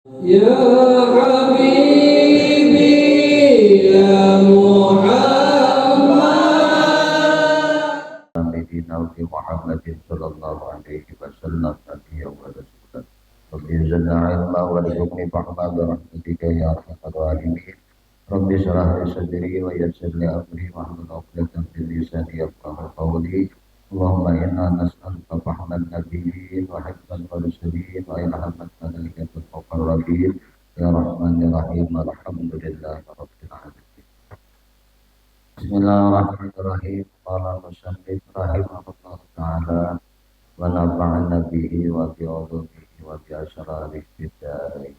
يا حبيبي يا محمد سيدنا محمد صلى الله عليه وسلم نبيا ورسولا رب زدنا علما وارزقني فهما برحمتك يا ارحم الراحمين رب اشرح لي صدري ويسر لي امري واحلل عقدة من لساني يفقهوا قولي اللهم انا نسالك فهم النبيين وحفظ المرسلين والهام الملائكه المقربين يا رحمن يا رحيم الحمد لله رب العالمين. Bismillahirrahmanirrahim. Qala musannif rahimahullah ta'ala wa nafa'ana bihi wa bi ulumihi wa bi asrarihi fid dharain.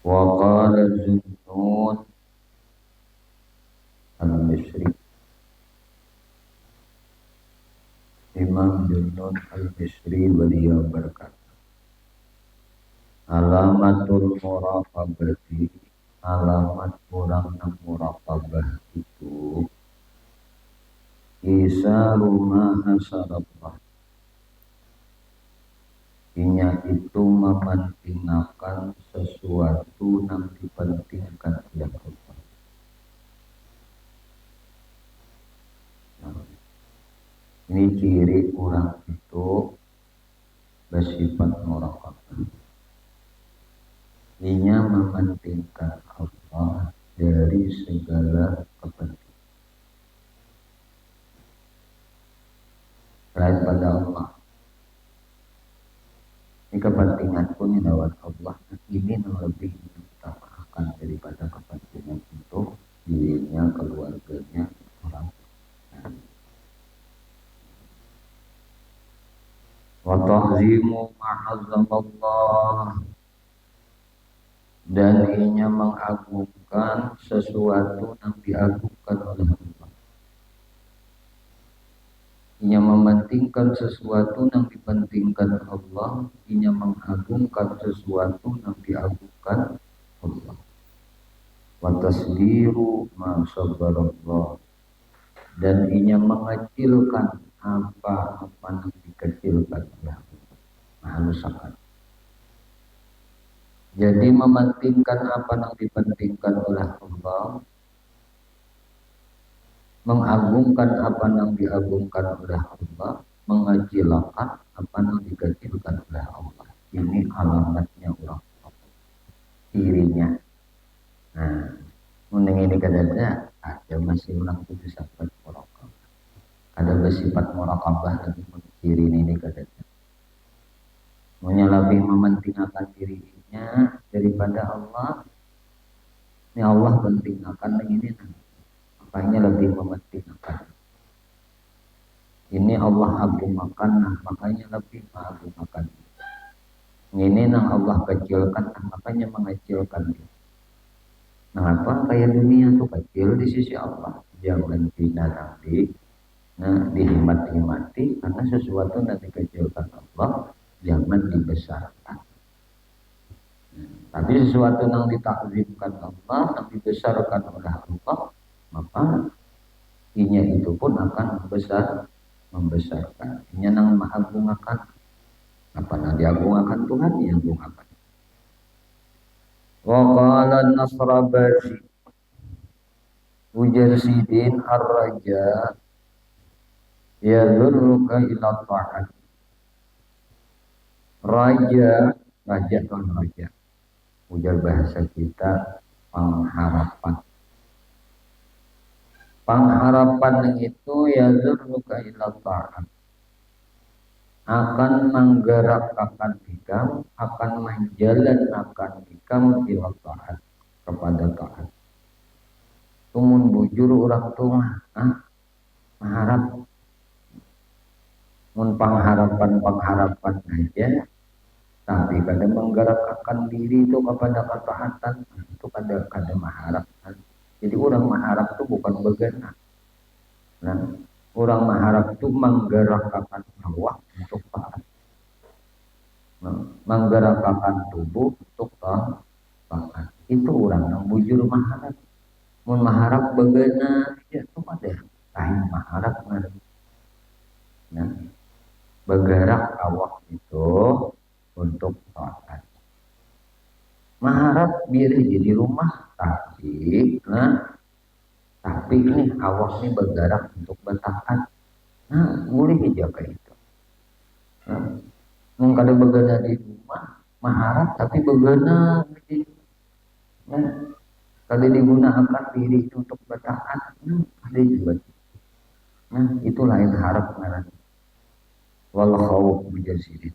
Wa qala Zunnun al-Misri. Imam Zunnun al-Misri beliau berkata, alamatul muraqabati, alamat orang yang muraqabah itu isaru ma hasarallah, inya itu mementingkan sesuatu yang dipentingkan oleh Allah. Nah, ini ciri orang itu bersifat muraqabah. Inya mementingkan Allah dari segala kepentingan selain pada Allah. Ini kepentingan pun lewat Allah, ini lebih diutamakan daripada kepentingan untuk dirinya, keluarganya, orang. Wa ta'zimu ma'azzamallah, dan inya mengagungkan sesuatu yang diagungkan oleh Allah. Inya mementingkan sesuatu yang dipentingkan Allah, inya mengagungkan sesuatu yang diagungkan Allah. Wa tasbiru ma sabbarallah, dan inya mengecilkan apa-apa yang dikecilkan oleh Allah. Maha. Jadi mementingkan apa yang dipentingkan oleh Allah, mengagungkan apa yang diagungkan oleh Allah, mengecilkan apa yang dikecilkan oleh Allah. Ini alamatnya orang, cirinya. Nah, mending ini katanya ada masih orang itu sifat muraqabah. Ada bersifat muraqabah lagi ciri ini katanya. Maunya lebih mementingkan dirinya daripada Allah. Ini Allah penting akan ini, makanya lebih mementingkan. Ini Allah agungkan, nah makanya lebih mengagungkan. Ini yang Allah kecilkan, nah makanya mengecilkan. Nah apa kayak dunia tuh kecil di sisi Allah, jangan nanti, nah dihimati karena sesuatu yang dikecilkan Allah jangan dibesarkan. Tapi sesuatu yang ditakzimkan Allah, yang dibesarkan oleh Allah, maka inya itu pun akan membesarkan. Inya yang mengagungkan, apa yang diagungkan Tuhan diagungkan. Wa qala Nasrabasi, ujar sidin ar-raja yadurruka ila ta'at. Raja kan raja. Ujar bahasa kita pengharapan. Pengharapan itu ya zurruka ila ta'at, akan menggerakkan ikam, akan menjalankan ikam ila ta'at, kepada taat. Tumun bujur orang tua mengharap, mun pengharapan aja, tapi kadang menggerakkan diri itu kepada ketaatan, itu kadang mengharapkan. Jadi orang mengharap itu bukan begenah. Nah, orang mengharap itu menggerakkan Allah untuk taat, menggerakkan tubuh untuk taat. Itu orang yang bujur mengharap. Mun mengharap begenah, ya itu ada. Lain mengharap. Nah, bergerak Allah itu untuk sholat. Maharap biar jadi rumah, tapi ini awak ini bergerak untuk bertahan. Nah, boleh dijaga itu. Nah, kalau bergana di rumah, maharap tapi bergana di, nah, kalau digunakan diri itu untuk bertahan, ada juga. Nah, itu lain harap ngaran. Wal khawf mujazidin.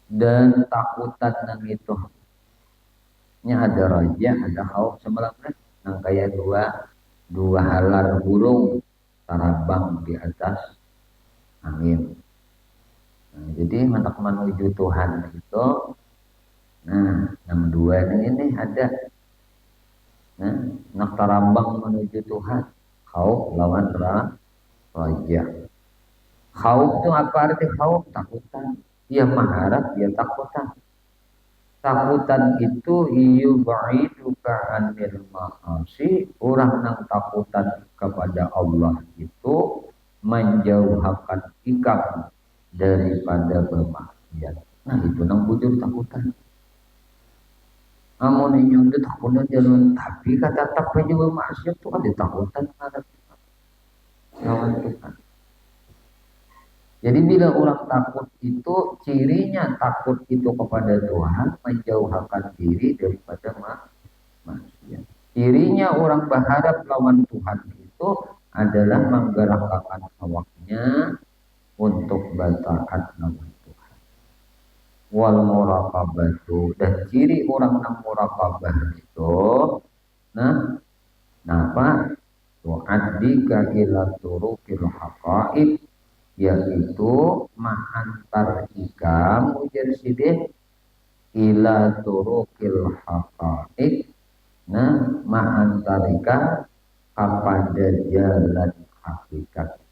Dan takutan nang itu nya ada raja, ada khauf sebenarnya nang kayak dua halar burung tarabang di atas angin. Nah, jadi mentak menuju Tuhan itu, nah yang dua ini ada, nah nak tarabang menuju Tuhan, khauf lawan raja. Khauf itu apa arti khauf? Takutan. Dia mengharap, dia takutan. Takutan itu yub'iduka anil ma'asi, orang yang takutan kepada Allah itu menjauhkan ikam daripada bermaksiat. Nah itu nang bujur takutan. Amun nyundet takutan jalan, tapi kata tak juga maksiat itu ada takutan ada lawan Tuhan. Jadi bila orang takut itu cirinya takut itu kepada Tuhan menjauhkan diri daripada maksiat. Cirinya orang berharap lawan Tuhan itu adalah menggerakkan awaknya untuk bertaat lawan Tuhan. Wal muraqabatu, dan ciri orang yang muraqabah itu, nah, apa? Tu'addika ila turuqil haqa'iq, yaitu ma'antar ikam ujar sidih ila turuqil haqa'iq, nah ma'antarika kepada jalan hakikat.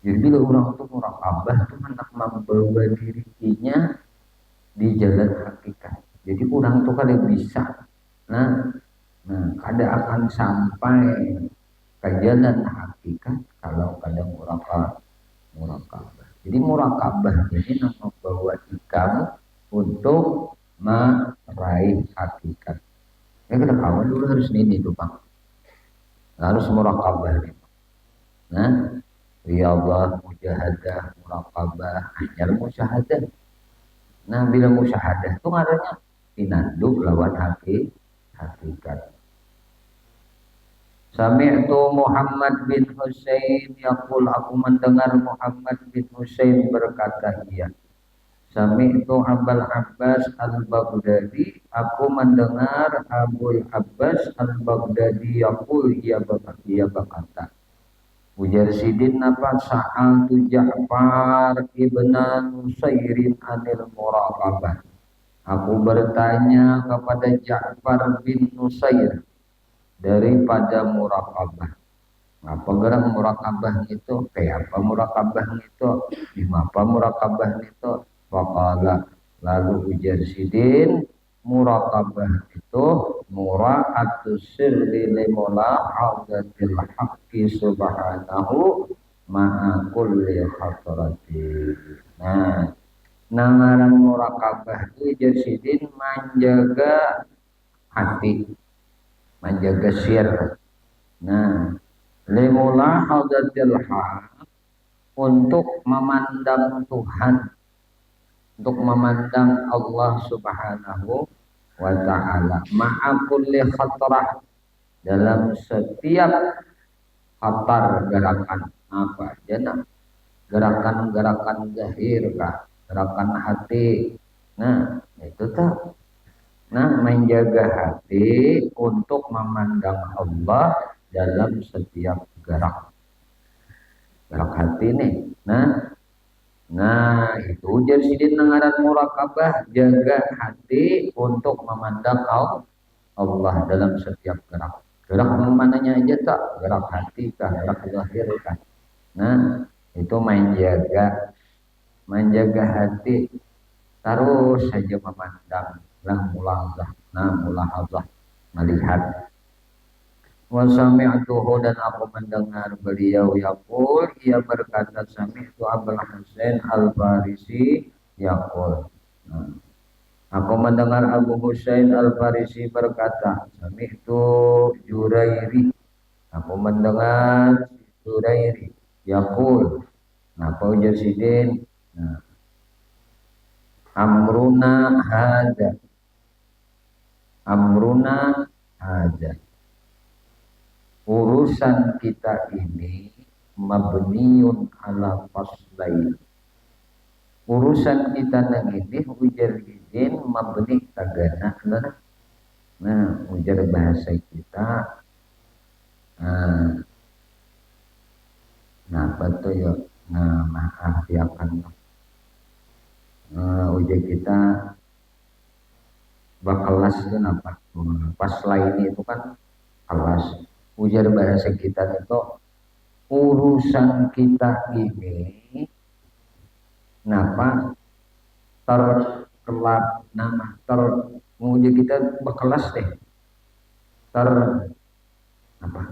Jadi bila orang itu muraqabah itu hendak membawa dirinya di jalan hakikat. Jadi orang itu kada bisa kada akan sampai ke jalan hakikat kalau kada muraqabah. Jadi murakabah ini membawa ikam untuk meraih hakikat. Ya kita kawan dulu harus ini tuh Bang. Harus murakabah nih. Nah, riyadhah, mujahadah, murakabah, hanya musyahadah. Nah, bila musyahadah itu ngaranya pinanduk lawan hakikat. Sami'tu Muhammad bin Husain yaqul, aku mendengar Muhammad bin Husain berkata ia. Sami'tu Abul Abbas al-Baghdadi, aku mendengar Abul Abbas al-Baghdadi yaqul, ia berkata. Ujar sidin apa sa'al tu Ja'far ibn Nusairin anil muraqabah. Aku bertanya kepada Ja'far bin Nusair daripada muraqabah. Apa gerak muraqabah itu? Kayak apa muraqabah itu? Apa muraqabah itu? Faqala, lalu ujar sidin, muraqabah itu mura'atus sirri limula'adatil haqqi subhanahu ma'a kulli khatratin. Nah, nangaran muraqabah itu ujar sidin menjaga hati, menjaga sir. Nah, limulahadatil haq, untuk memandang Tuhan, untuk memandang Allah Subhanahu wa ta'ala ma'a kulli khatrah, dalam setiap khatar gerakan apa aja, nah gerakan-gerakan zahir kah, gerakan hati. Nah, itu tak. Nah, menjaga hati untuk memandang Allah dalam setiap gerak hati nih. Nah itu ujar sidin nangaran muraqabah, jaga hati untuk memandang Allah dalam setiap gerak mananya aja tak, gerak hati kah, gerak zahir kah. Nah itu menjaga hati terus saja memandang, mulahazah melihat. Wa sami'tuhu dan aku mendengar beliau yaqul, ia berkata sami'tu Abul Hasan Al-Farisi yaqul. Nah, aku mendengar Abu Husain Al-Farisi berkata, sami'tu Jurairi. Aku mendengar Jurairi yaqul. Nah, apa ujar sidin? Nah, amruna hada. Amruna hada. Urusan kita ini mabniun ala faslain. Urusan kita nang ini ujar izin mabni tagana. Nah, ujar bahasa kita. Nah, apa tuh ya? Nah, maaf ya kan. Ujar kita kelas itu apa? Pas lain itu kan kelas. Ujar bahasa kita itu urusan kita ini napa terkelak nama ujar kita berkelas deh ter apa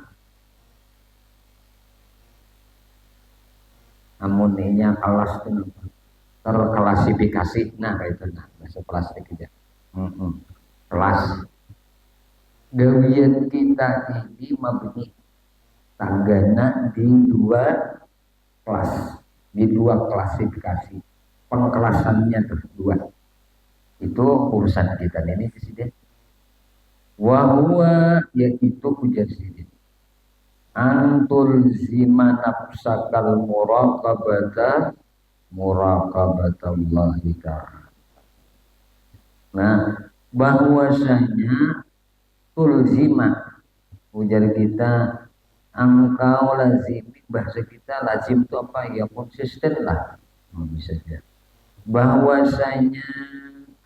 amuninya kelas itu terklasifikasi nah kayak itu nah bahasa plastik aja kelas gawian kita ini mabni tanggana di dua kelas, di dua klasifikasi, pengkelasannya dua. Itu urusan kita ini presiden. Wahwa yaitu ujar sidin. Antul zima nafsakal muraqabatallahi ta'ala. Nah, bahwasanya tulzima ujar kita engkau lazim bahasa kita lazim itu apa ya konsisten lah bisa ya bahwasanya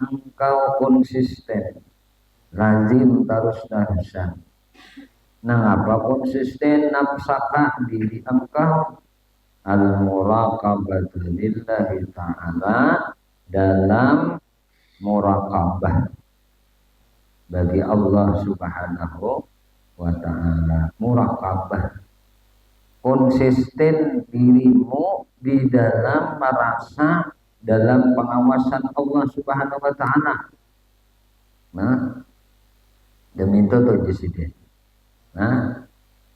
engkau konsisten lazim terus-terusan nah apa konsisten nafsaka diri engkau al muraqabatu lillahi ta'ala dalam muraqabah bagi Allah subhanahu wa ta'ala muraqabah konsisten dirimu di dalam merasa dalam pengawasan Allah subhanahu wa ta'ala nah demi itu tuh disini nah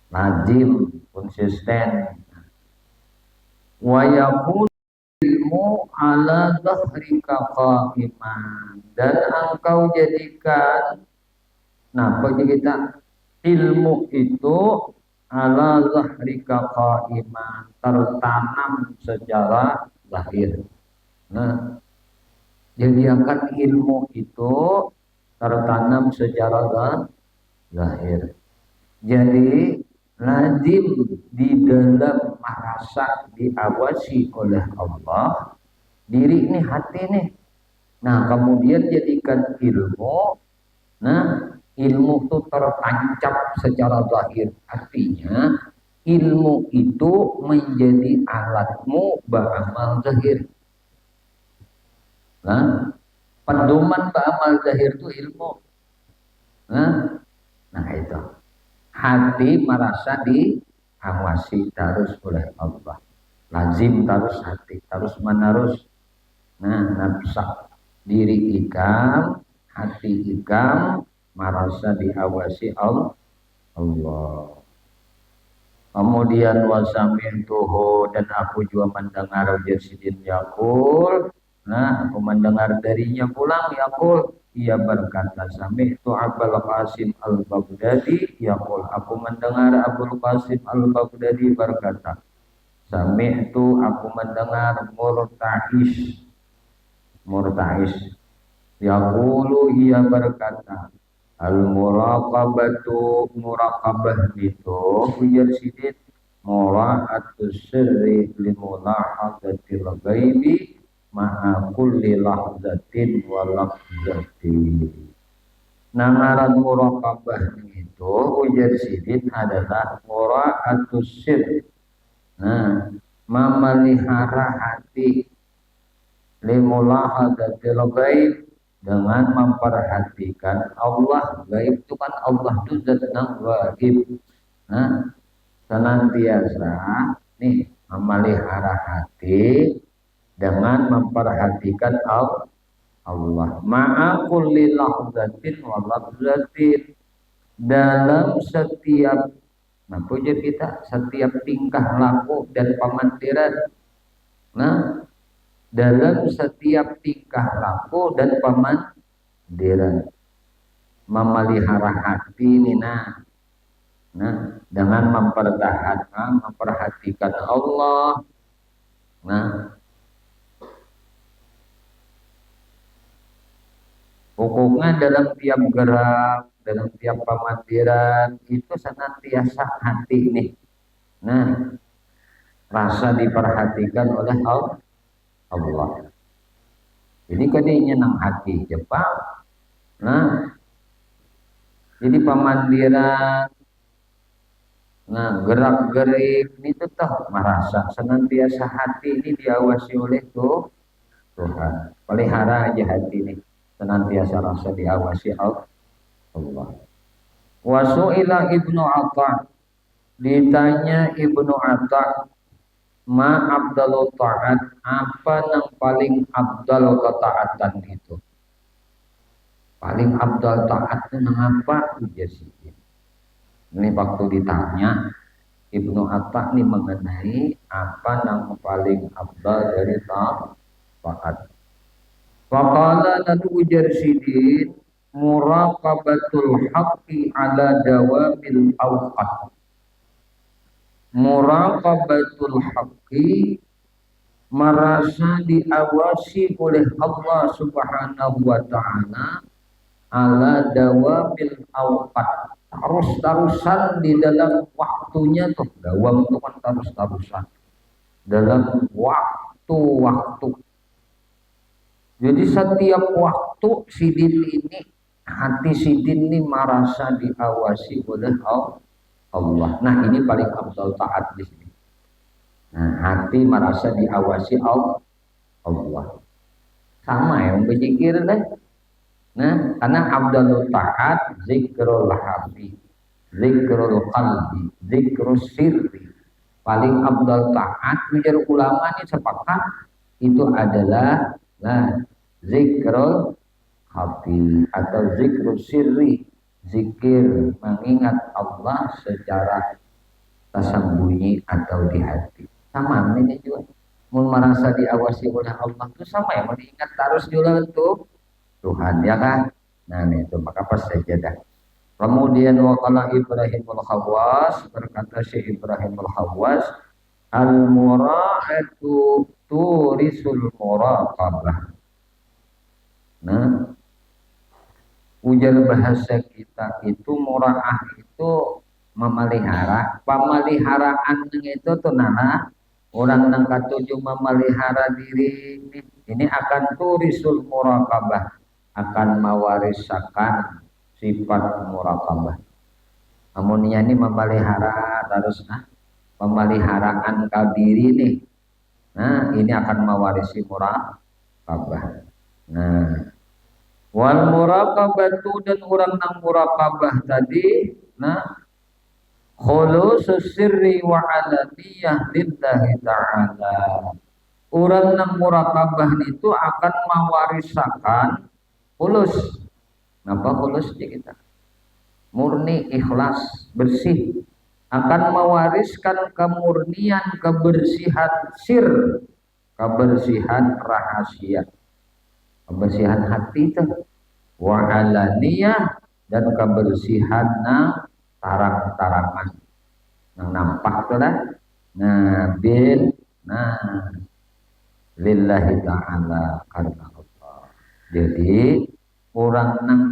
lazim konsisten wa yakun ilmu ala dhahrika qa'iman dan engkau jadikan nah bagi kita ilmu itu ala zahrika qaiman tertanam secara lahir. Nah, jadi akan ilmu itu tertanam secara lahir. Jadi lazim di dalam merasa diawasi oleh Allah diri ini hati nih. Nah, kemudian jadikan ilmu. Nah, ilmu itu tertancap secara zahir. Artinya ilmu itu menjadi alatmu beramal zahir. Nah, pedoman beramal zahir itu ilmu. Nah itu. Hati merasa diawasi terus oleh Allah. Lazim terus hati, terus menerus. Nah, nafsak diri ikam, hati ikam merasa diawasi Allah. Kemudian wasamintuhu dan aku juga mendengar Jasidin Yakul. Nah, aku mendengar darinya pulang Yakul. Ia berkata sami'tu Abul Qasim Al-Baghdadi Yakul. Aku mendengar Abul Qasim Al-Baghdadi berkata sami'tu aku mendengar Murtais Yaqulu ia berkata al-muraqabatu muraqabah itu ujar sidit mura'atus sirri limulahadatil ghaibi ma'a kulli lahzatin wa lahzatin. Nangaran muraqabah itu ujar sidit adalah mura'atus sirri. Nah, memelihara hati limulahadatil ghaib dengan memperhatikan Allah. Gaib itu kan Allah itu zat yang gaib. Nah, senantiasa nih memelihara hati dengan memperhatikan Allah. Ma'a kulli lahzatin wa labzatin, dalam setiap, nah puja kita, setiap tingkah laku dan pemandiran. Nah, dalam setiap tingkah laku dan pemandiran, memelihara hati ini. Nah, dengan memperhatikan Allah. Nah, pokoknya dalam tiap gerak, dalam tiap pemandiran itu senantiasa hati ini. Nah, rasa diperhatikan oleh Allah. Jadi kadinya nang hati Jepang. Nah, jadi pemandiran, nah gerak-gerik ini tetap merasa senantiasa hati ini diawasi oleh Tuhan. Pelihara aja hati ini, senantiasa rasa diawasi Allah. Wasu'ila Ibnu Atta, ditanya Ibnu Atta, ma abdalu ta'at, apa yang paling abdal ketaatan itu? Paling abdal taat itu nang apa? Ujar sih. Ini waktu ditanya Ibnu Atta ini mengenai apa yang paling abdal dari taat. Faqala, lalu ujar sidin, muraqabatul haqqi ala dawamil awqat. Muraqabatul haqqi, merasa diawasi oleh Allah Subhanahu wa taala ala dawamil awqat, terus-terusan di dalam waktunya tuh. Dawam itu kan terus-terusan dalam waktu-waktu. Jadi setiap waktu sidin ini, hati sidin ini merasa diawasi oleh Allah. Nah, ini paling abdul taat di sini. Nah, hati merasa diawasi Allah. Sama ya, berzikir deh. Nah, karena abdul taat zikrul hati, zikrul qalbi, zikrul sirri. Paling abdul taat, ujar ulama ini sepakat itu adalah zikrul hati atau zikrul sirri, zikir mengingat Allah secara tersembunyi atau di hati. Sama ini juga, mau merasa diawasi oleh Allah itu sama ya, mengingat terus juga tuh Tuhan, ya kan? Nah itu maka pas sajadah. Kemudian waqala Ibrahimul Khawwas, berkata Syekh Ibrahimul Khawwas, al mura'atu turisul muraqabah. Nah, ujar bahasa kita itu mura'ah itu memelihara. Pemeliharaan itu tuh orang nang katuju memelihara diri ini akan turisul muraqabah, akan mewarisakan sifat muraqabah. Namun ini memelihara terus pemeliharaan diri nih. Nah, ini akan mewarisi muraqabah. Nah, wal muraqabatu, dan orang nang muraqabah tadi, nah khulusus sirri wa alaniyah lillahi ta'ala. Orang nang muraqabah itu akan mewarisakan khulus. Napa khulus kita? Murni, ikhlas, bersih. Akan mewariskan kemurnian, kebersihan sir, kebersihan rahasia, kebersihan hati itu, wa alaniyah, dan kebersihan tarang-tarangan yang nampak tuh lah. Nah lillahi ta'ala, karena Allah. Jadi orang nang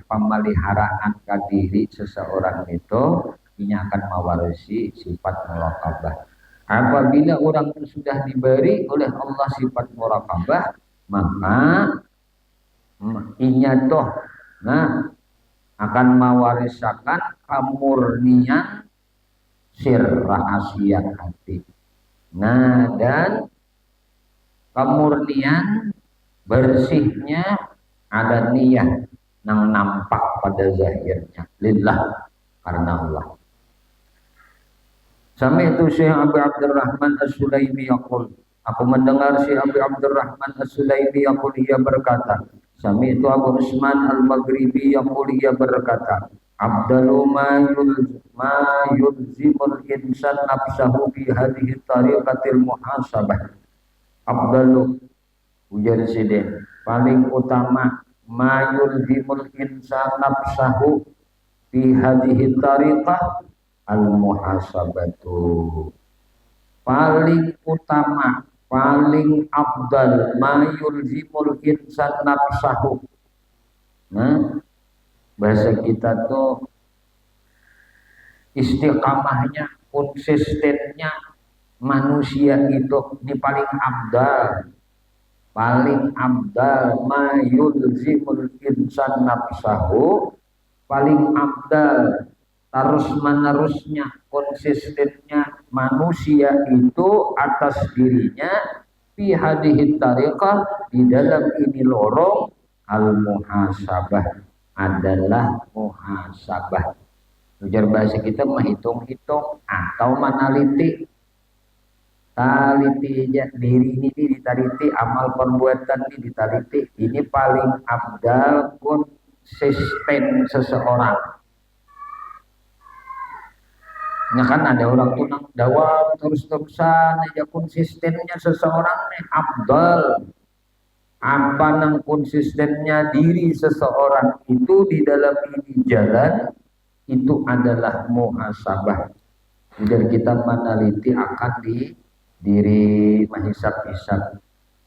pemeliharaan ke diri seseorang itu ini akan mewarisi sifat muraqabah. Apabila orang itu sudah diberi oleh Allah sifat muraqabah, maka inya toh akan mewarisakan kemurnian sir, rahasia hati. Dan kemurnian bersihnya ada niat yang nampak pada zahirnya lillah, karena Allah. Sami itu Syekh Abu Abdurrahman As-Sulaimi yaqul, aku mendengar Syekh Abu Abdurrahman As-Sulaimi yaqul, ia berkata, Sami itu Abu Usman Al-Maghribi yaqul, ia berkata, Abdalu ma yulzimul insan nafsahu bi hadhihi tariqatil muhasabah. Abdalu, ujar sidin, paling utama ma yulzimul insan nafsahu bi hadhihi tariqah al muhasabatu. Paling utama, paling abdal ma yulzimul insan nafsahu. Nah, bahasa kita tuh istiqamahnya, konsistennya manusia itu di paling abdal. Paling abdal ma yulzimul insan nafsahu, paling abdal terus menerusnya, konsistennya manusia itu atas dirinya fi hadhihi tariqah, di dalam ini lorong al muhasabah, adalah muhasabah. Ujar bahasa kita menghitung-hitung atau meneliti. Taliti diri ini ditaliti, amal perbuatan ini ditaliti. Ini paling abdal konsisten seseorang. Nah kan ada orang tunang dawam terus-terusan aja, konsistennya seseorang nih abdal. Apa nang konsistennya diri seseorang itu di dalam ini jalan, itu adalah muhasabah. Jadi kita meneliti akan di diri, menghisap-hisap.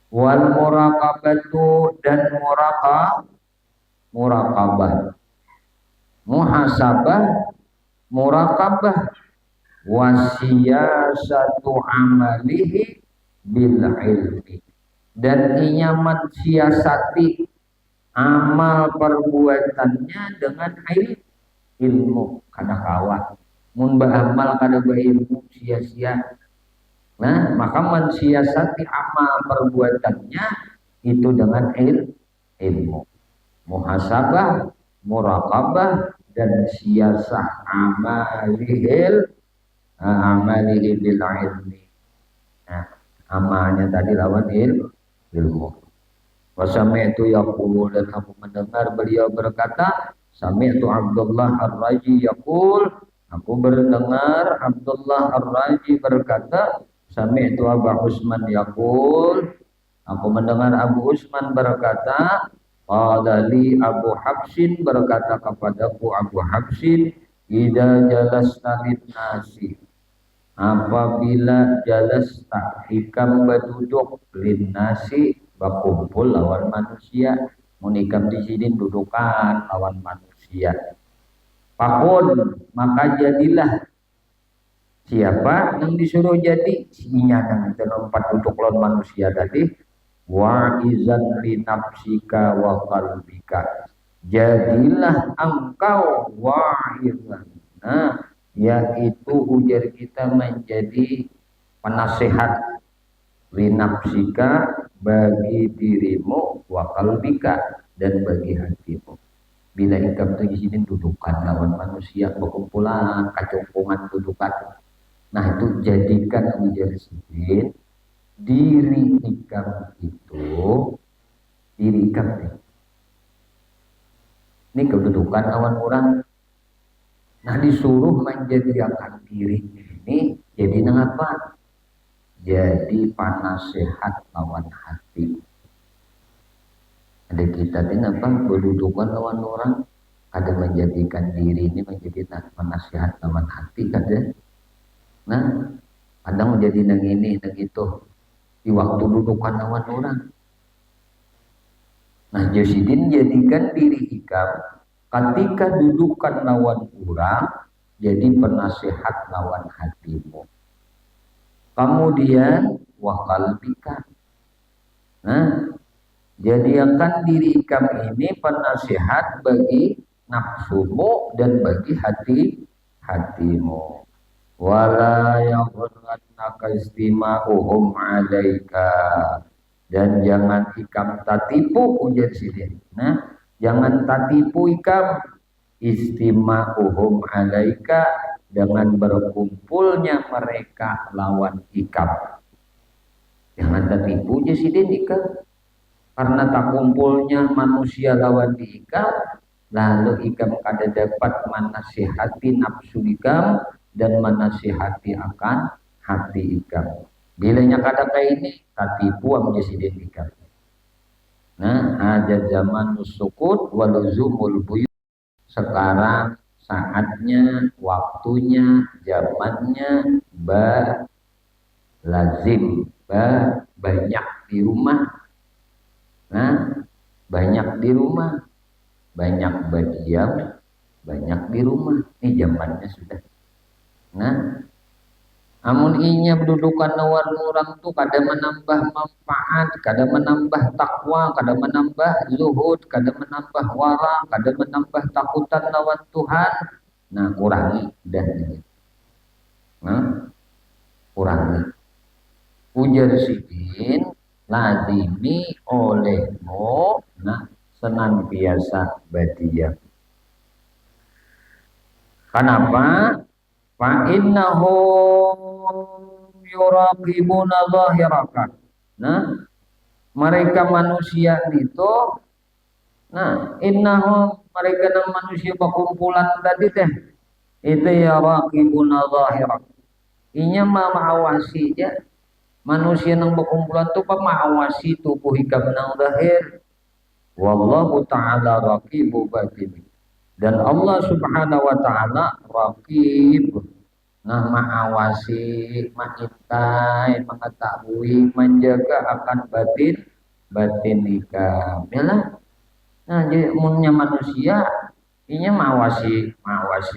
Wal muraqabatu, dan muraqabah, muhasabah, muraqabah, wasiyasatu amalihi bil ilmi, dan ia mensiasati amal perbuatannya dengan ilmu. Kada kawan mun beramal kada berilmu sia-sia. Nah, maka mensiasati amal perbuatannya itu dengan ilmu. Muhasabah, muraqabah, dan siasah amalihi bil ilmi. Nah, amalnya tadi lawan ilmu. Wasami'tu yaqulu, dan aku mendengar beliau berkata, Sami'tu Abdullah Ar-Raji yaqul, aku mendengar Abdullah Ar-Raji berkata, Sami'tu Abu Usman yaqul, aku mendengar Abu Usman berkata, qala li Abu Habsin, berkata kepadaku Abu Habsin, idza jalasna lin nasi, apabila jalasta hikam berduduk lin nasi, berkumpul lawan manusia, munikam di sini dudukan lawan manusia. Pakun, maka jadilah. Siapa yang disuruh jadi? Sinya yang tempat duduk lawan manusia tadi. Wa'izan li nafsika wa qalbika, jadilah engkau wa'izan. Nah, yaitu ujar kita menjadi penasehat li nafsika, bagi dirimu, wa qalbika, dan bagi hatimu. Bila ikam tu di sini dudukan lawan manusia, berkumpulan kacungkungan dudukan. Nah itu jadikan ujar sidin diri ikam itu, diri ikam ini kedudukan lawan orang. Nah disuruh menjadikan diri ini jadi apa? Jadi penasehat lawan hati. Ada kita ini apa? Kedudukan lawan orang, ada menjadikan diri ini menjadi penasehat lawan hati kada. Nah ada menjadi nang ini nang itu di waktu dudukan lawan orang. Nah Josidin jadikan diri ikam ketika dudukan lawan orang jadi penasehat lawan hatimu. Kemudian wakalbika. Nah jadikan diri ikam ini penasehat bagi nafsumu dan bagi hatimu. Wala yaghurrannaka istima'uhum 'alaika, dan jangan ikam tatipu ujar sidin. Nah, jangan tatipu ikam istima'uhum alaika dengan berkumpulnya mereka lawan ikam. Jangan tertipu aja sidin ikam. Karena tak kumpulnya manusia lawan di ikam, lalu ikam kada dapat menasihati nafsu ikam dan menasihati akan hati ikam. Bilanya kada kayak ini, tatipu am sidin ikam. Nah, ada zaman nusukut waluzumul buyut. Sekarang saatnya, waktunya, zamannya lazim, banyak di rumah. Nah, banyak di rumah, banyak berdiam, banyak di rumah. Ini zamannya sudah. Nah, amun inya berdudukan nawar orang tu kada menambah manfaat, kada menambah takwa, kada menambah zuhud, kada menambah wara, kada menambah takutan lawan Tuhan. Nah, kurangi dah ini. Nah, kurangi. Ujar sidin lazimi olehmu, nah senantiasa berdiam. Kenapa? Fa innahum yuraqibuna zahiraka. Nah, mereka manusia itu, nah innahum mereka dan manusia perkumpulan tadi teh itu ya raqibuna zahiraka. Inya mengawasi aja manusia yang berkumpulan tu mengawasi tubuh ikam nang zahir. Wallahu ta'ala raqibu batin. Dan Allah subhanahu wa ta'ala raqib, nah mengawasi, mengintai, mengetahui, menjaga akan batin ikam. Yalah. Nah, jadi umumnya manusia ini mengawasi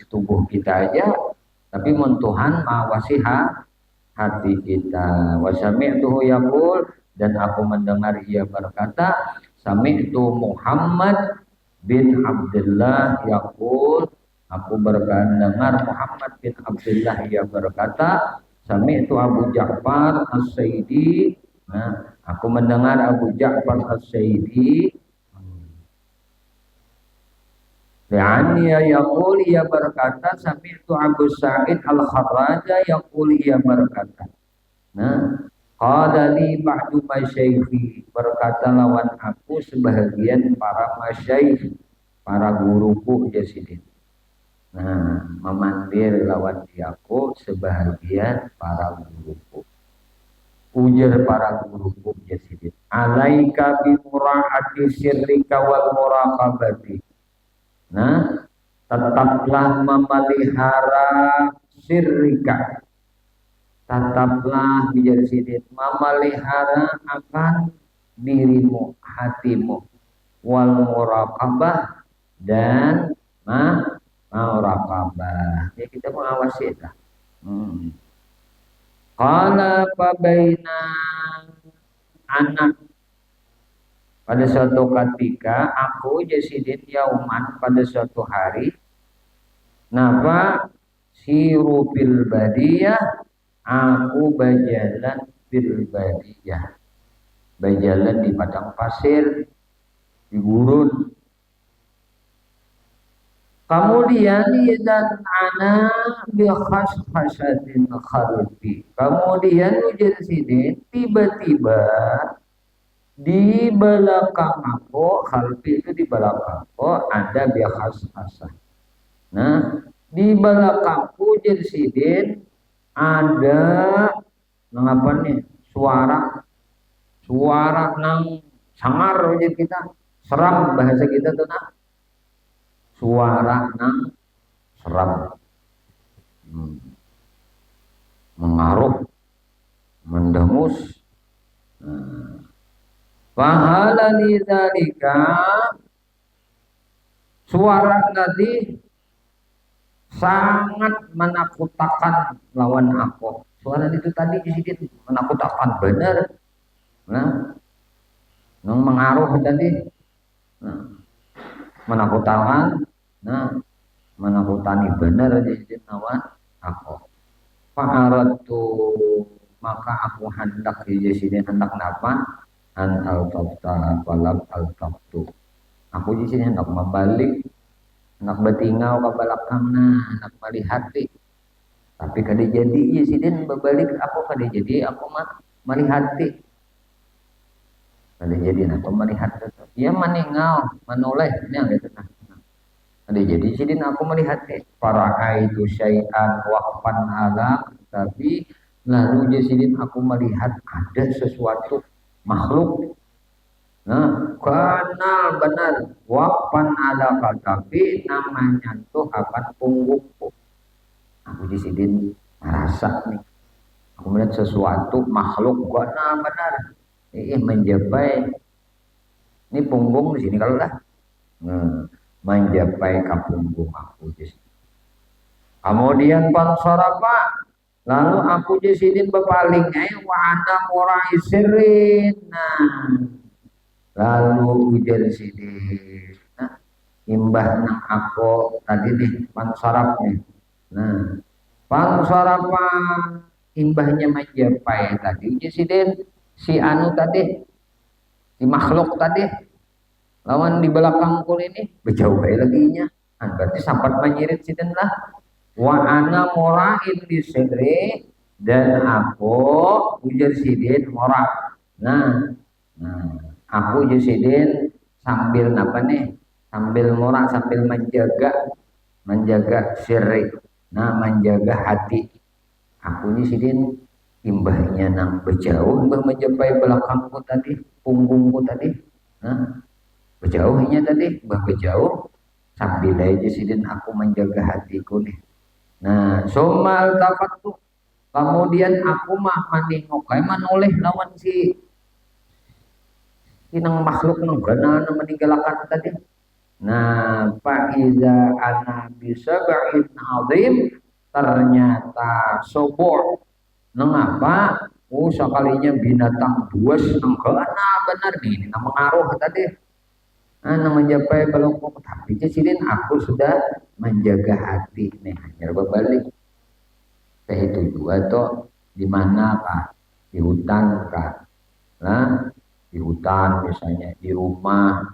tubuh kita aja, tapi Tuhan mengawasi hati kita. Wa sami'tuhu yaqul, dan aku mendengar ia berkata, sami'tu Muhammad bin Abdullah yaqul, aku mendengar Muhammad bin Abdullah ia berkata, sami'tu Abu Ja'far As-Saidi, nah aku mendengar Abu Ja'far As-Saidi Yani yaqul ia berkata, sami'tu Abu Sa'id Al-Kharraja yaqul ia berkata. Nah, qala li ba'du masyayikhi, berkata lawan aku sebahagian para masyayikh, para guruku jasidin. Nah, memandir lawan aku sebahagian para guruku. Ujar para guruku jasidin. Alaika bi mura'ati sirrika wal muraqabati. Nah, tetaplah memelihara sirrika, tetaplah bijar sidin memelihara akan dirimu, hatimu, wal muraqabah, dan muraqabah. Ya, kita mengawasi itu. Qala fabaina anak, pada suatu ketika aku jasidin yauman, pada suatu hari, napa siru bil badiyah, aku berjalan bil badiyah, berjalan di padang pasir, di gurun. Kemudian dan ana bi khashatin khalfi, kemudian jasidin tiba-tiba di belakang aku, khalfi itu di belakang aku ada bikhasasah. Nah, di belakangku jasidin ada apa nih, suara nang sangar aja kita, seram bahasa kita tuh, nah suara nang seram, mengaruh, mendengus. Fahala lidzalika, suara tadi sangat menakutkan lawan aku. Suara itu tadi sedikit menakutkan benar. Nah, yang mengaruh tadi, nah, menakutkan, nah, menakutani benar sedikit lawan aku. Fa'aratu, maka aku hendak di sini hendak napa? an al-tafta falam al-taftu. Aku di sini hendak membalik, hendak bertingau ke belakangna, hendak melihat tapi kada jadi ya sidin berbalik aku kada jadi aku mah melihat kada jadi aku melihat tetap ya meninggal menoleh ini ada tenang kada jadi sidin aku melihat para itu syai'an waqfan alam tapi lalu jasidin aku melihat ada sesuatu makhluk. Nah, karena benar waqfan ala tapi namanya tuh akan punggungku. Aku di sini merasa nih, aku melihat sesuatu makhluk karena benar menjapai ini punggung di sini kalau lah menjapai ke punggung aku di sini. Kemudian pansarafa lalu aku di sini berpaling wa ana murai sirrin. Nah, lalu ujar sini nah imbah nah aku tadi nih pansarapnya nah pansarafa imbahnya majapai tadi ujar si anu tadi si makhluk tadi lawan di belakangku ini berjauh lagi nya berarti sempat menyirit sidin lah wa ana murain di sedre dan aku ujar sidin morak nah aku Yusidin sambil apa nih sambil murah sambil menjaga syirik nah menjaga hati aku Yusidin imbahnya nang berjauh imbah menjampai belakangku tadi punggungku tadi nah berjauhnya tadi imbah berjauh sambil Yusidin aku menjaga hatiku nih nah somal tafaktu kemudian aku mah maningok manoleh lawan si inang makhluk nang gana nang meninggalkan tadi. Nah, faiza ana bisa ba'in azim ternyata sobor. Nang apa? Oh, sekalinya binatang buas nang gana benar nih, nang mengaruh tadi. Nah, nang menjapai belokok tapi cecilin aku sudah menjaga hati nih, hanya berbalik. Teh itu juga toh di mana kah? Di hutan kah? Nah, di hutan misalnya di rumah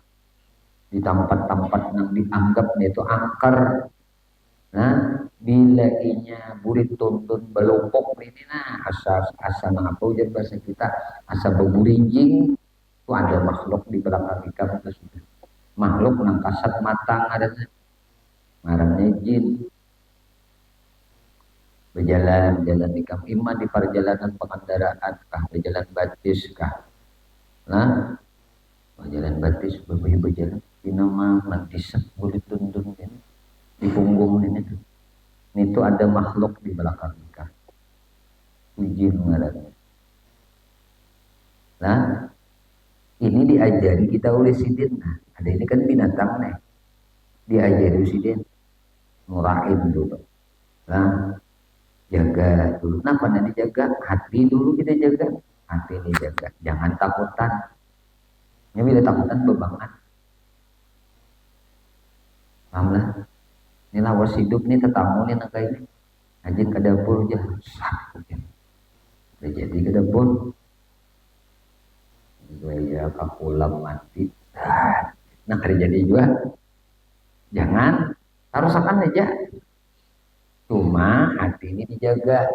di tempat-tempat yang dianggap itu angker nah bila inya burit tuntun belopok ini nah asa apa ujar bahasa kita asa beburinjing itu ada makhluk di belakang kita itu sudah makhluk nang kasat matang ada ngarannya jin berjalan di kam iman di perjalanan pengendaraan kah berjalan batis kah nah berjalan batis berjalan di nama mantisak boleh tundun ini di punggung ini tuh itu ada makhluk di belakang kita jin ngarannya nah ini diajari kita oleh sidin nah ada ini kan binatang nih diajari sidin ngurain dulu nah jaga dulu nah pada dijaga hati dulu kita jaga hati dijaga jangan takutan ini bila takutan bebangan paham lah ini lawas hidup nih tetamu nih nak ini ajin ke dapur aja udah jadi ke dapur ya kapulam mati nah kerja jadi juga jangan harus akan aja cuma hati ini dijaga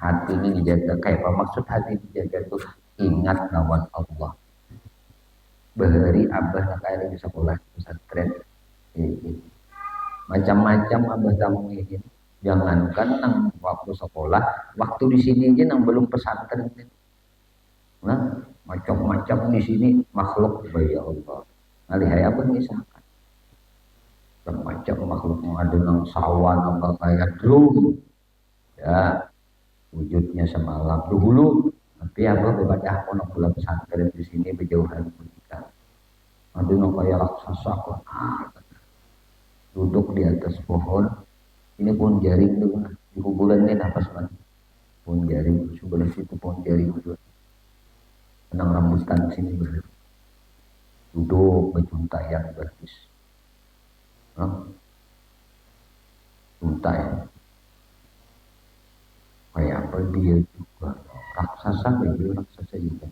kayak apa maksud hati dijaga tuh ingat lawan Allah bahari abah nak kayak di sekolah pesantren macam-macam abah tamu ini jangankan nang waktu sekolah waktu di sini aja nang belum pesantren nah macam-macam di sini makhluk ya Allah ngalihai apa misalkan macam makhluk yang ada nang sawan apa kayak drum ya wujudnya semalam dulu tapi apa berbeda pondok bulan pesantren di sini berjauhan kita ada nang kayak raksasa kok duduk di atas pohon ini pohon jaring tuh di kuburan ini nafas man pohon jaring sebelah situ pohon jaring itu tenang rambutan sini berarti duduk berjuntayan berarti juntai kayak apa dia juga raksasa juga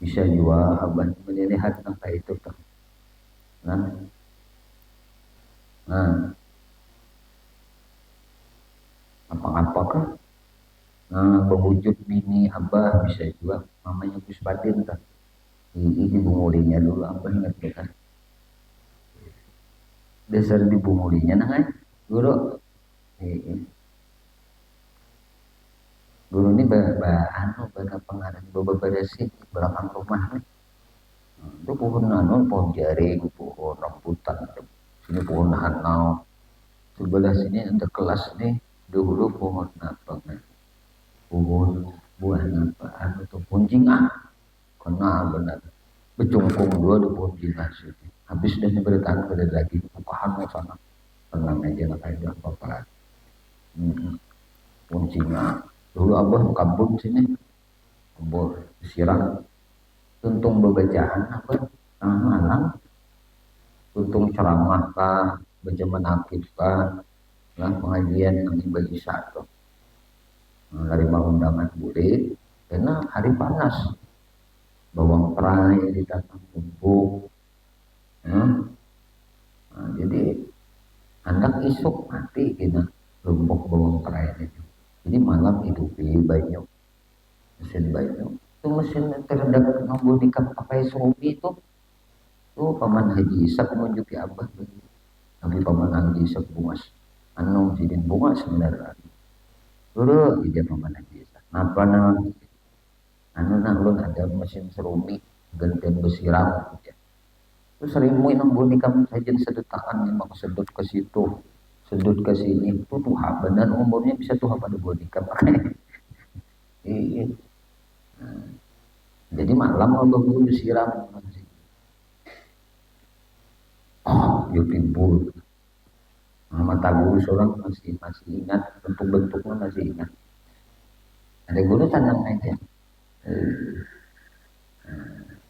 bisa juga abah melihat kayak itu tuh. Nah apa-apakah berwujud bini abah bisa juga mamanya Gus Badin kan ini bungulinya dulu abah ingat kan dasar di bungulinya nah kan guru guru ini anu pengaruh beberapa sih belakang rumah nih itu pohon anu pohon jaring pohon rambutan sini pohon hanau sebelah sini ada kelas nih dulu pohon apa kan pohon buah apa anu tuh pohon jingah kena benar bercungkung dua di pohon jingah sini habis dan bertahan pada lagi bukahan sana tenang aja lah kayak apa-apa pohon jingah dulu abah kampung sini kebun siram tuntung bebacaan apa malam tuntung ceramah kah baca manakib kah lah pengajian yang bagi satu dari undangan boleh karena hari panas bawang perai ditatang bubuk jadi anak isuk mati kita lumbuk bawang perai itu jadi malam hidupi banyak mesin banyak itu mesin terdekat ngambil di pakai suami itu tuh paman Haji Ishak menunjuki abah tapi paman Haji Ishak bungas anu sidin bunga sebenarnya dulu dia paman Haji Ishak apa nah anu ulun ada mesin serumi gantian besiram ya. Terus serimu yang bunyi kamu saja sedetakan memang sedot ke situ sedot ke sini itu tuh benar umurnya bisa tuh pada boneka pakai iya. Jadi malam kalau guru disiram yuk timbul mata guru seorang masih ingat bentuk-bentuknya masih ingat ada guru tenang aja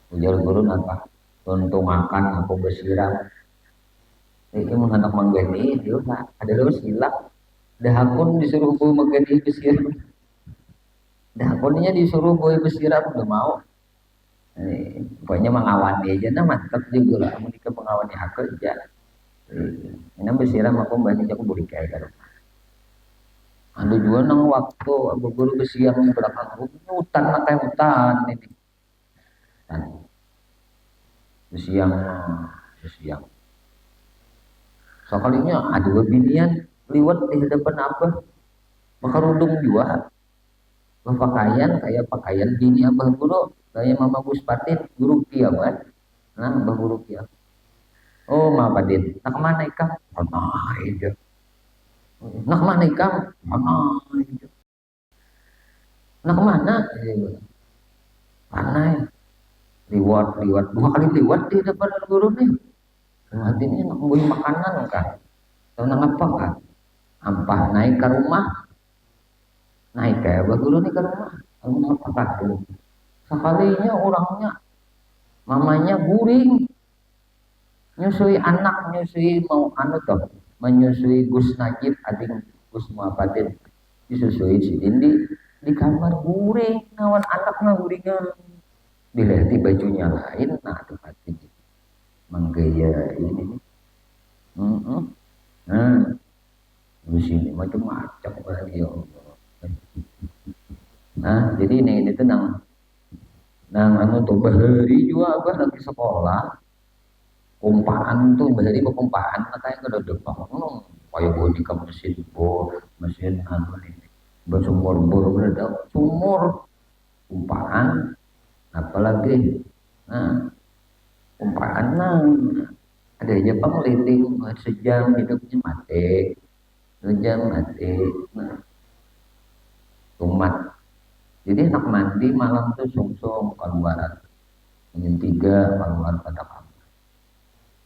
ujar guru apa untung makan aku bersiram itu menghendak menggani dia ada terus hilang dah akun disuruh bu menggani bersiram dah akunnya disuruh boy bersiram udah mau pokoknya mengawani aja nah mantap juga lah mereka mengawani aku aja ini bersiram aku banyak aku beri kayak gitu ada juga nang waktu aku guru bersiram belakang hutan lah kayak hutan ini bersiang bersiang sekalinya ada binian liwat di hadapan apa maka rundung juga pakaian kayak pakaian bini abah guru kayak mama Gus Patin guru kiamat nah abah guru kiamat oh mama Padin nak mana ikam mana aja nak mana ikam mana aja nak mana mana liwat liwat 2 kali liwat di depan guru nih hati ini nak beli makanan kan tahu nang apa kan ampah naik ke rumah naik kayak abah guru nih ke rumah kamu apa kan dulu sekalinya orangnya mamanya guring nyusui anak nyusui mau anu toh menyusui Gus Najib adik Gus Muhammadin disusui si di kamar guring ngawan anaknya guringan dilihat bajunya lain nah tuh hati menggaya ini nah di sini macam-macam ya Allah nah jadi ini tenang nah anu tuh bahari juga abah lagi sekolah kumpaan tuh bahari kumpaan katanya kada depan kayak bodi ke mesin anu ini bersumur bor berada sumur kumpaan apalagi nah kumpaan nah ada aja pengliting sejam hidupnya mati sejam mati nah tumat jadi nak mandi malam tuh sungsung keluaran ingin 3 keluar pada kamar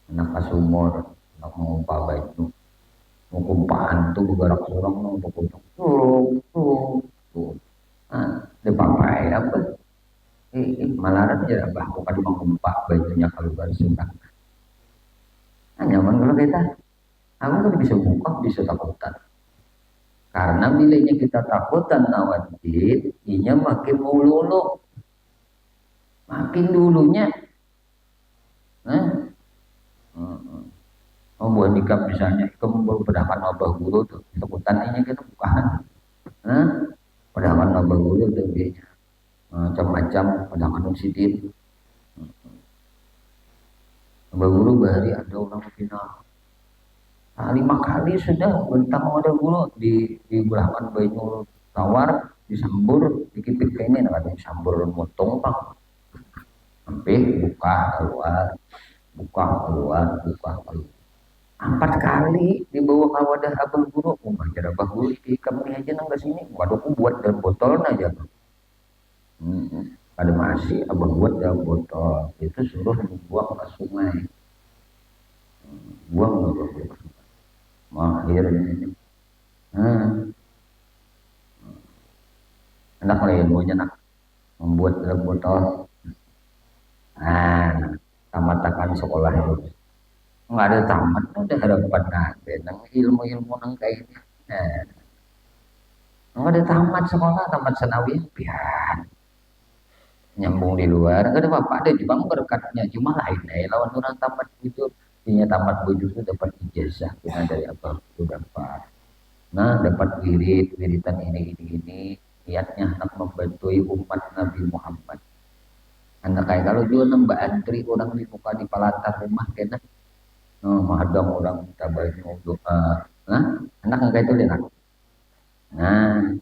anak kasumur nak mau apa itu mau kumpaan tuh begarak sorong mau pokok tuh nah dipakai apa malaran ya bah bukan mengumpak bajunya keluar sudah nah nyaman kalau kita aku kan bisa buka bisa takutan karena bilanya kita takutan nawajib inya makin mululu makin dulunya nah oh buat nikah misalnya kamu baru pedakan abah guru tuh sebutan ini kita bukan nah pedakan abah guru tuh dia macam-macam pedakan sidin abah guru bahari ada orang final. Nah, 5 kali sudah bentang ada guru di belahan banyu tawar disambur dikit ini katanya sambur motong pak sampai buka keluar 4 kali dibawa ke wadah abah guru ngajar abah guru kami aja nang sini waduh aku buat dalam botol aja ada masih abah buat dalam botol itu suruh dibuang ke sungai buang ke sungai akhirnya anak lain maunya nak membuat dalam botol tamatakan sekolah itu nggak ada tamat udah harapan nanti nang ilmu nang kayak ini nggak ada tamat sekolah tamat sanawiyah biar nyambung di luar nggak ada apa ada juga berkatnya cuma lain lawan orang tamat itu punya tamat justru dapat ijazah kita dari apa itu dapat dapat wiritan ini niatnya anak membantu umat Nabi Muhammad anak kayak kalau juga nambah antri orang di muka di palatar rumah kena mahadam orang tabaynya doa anak kayak itu lihat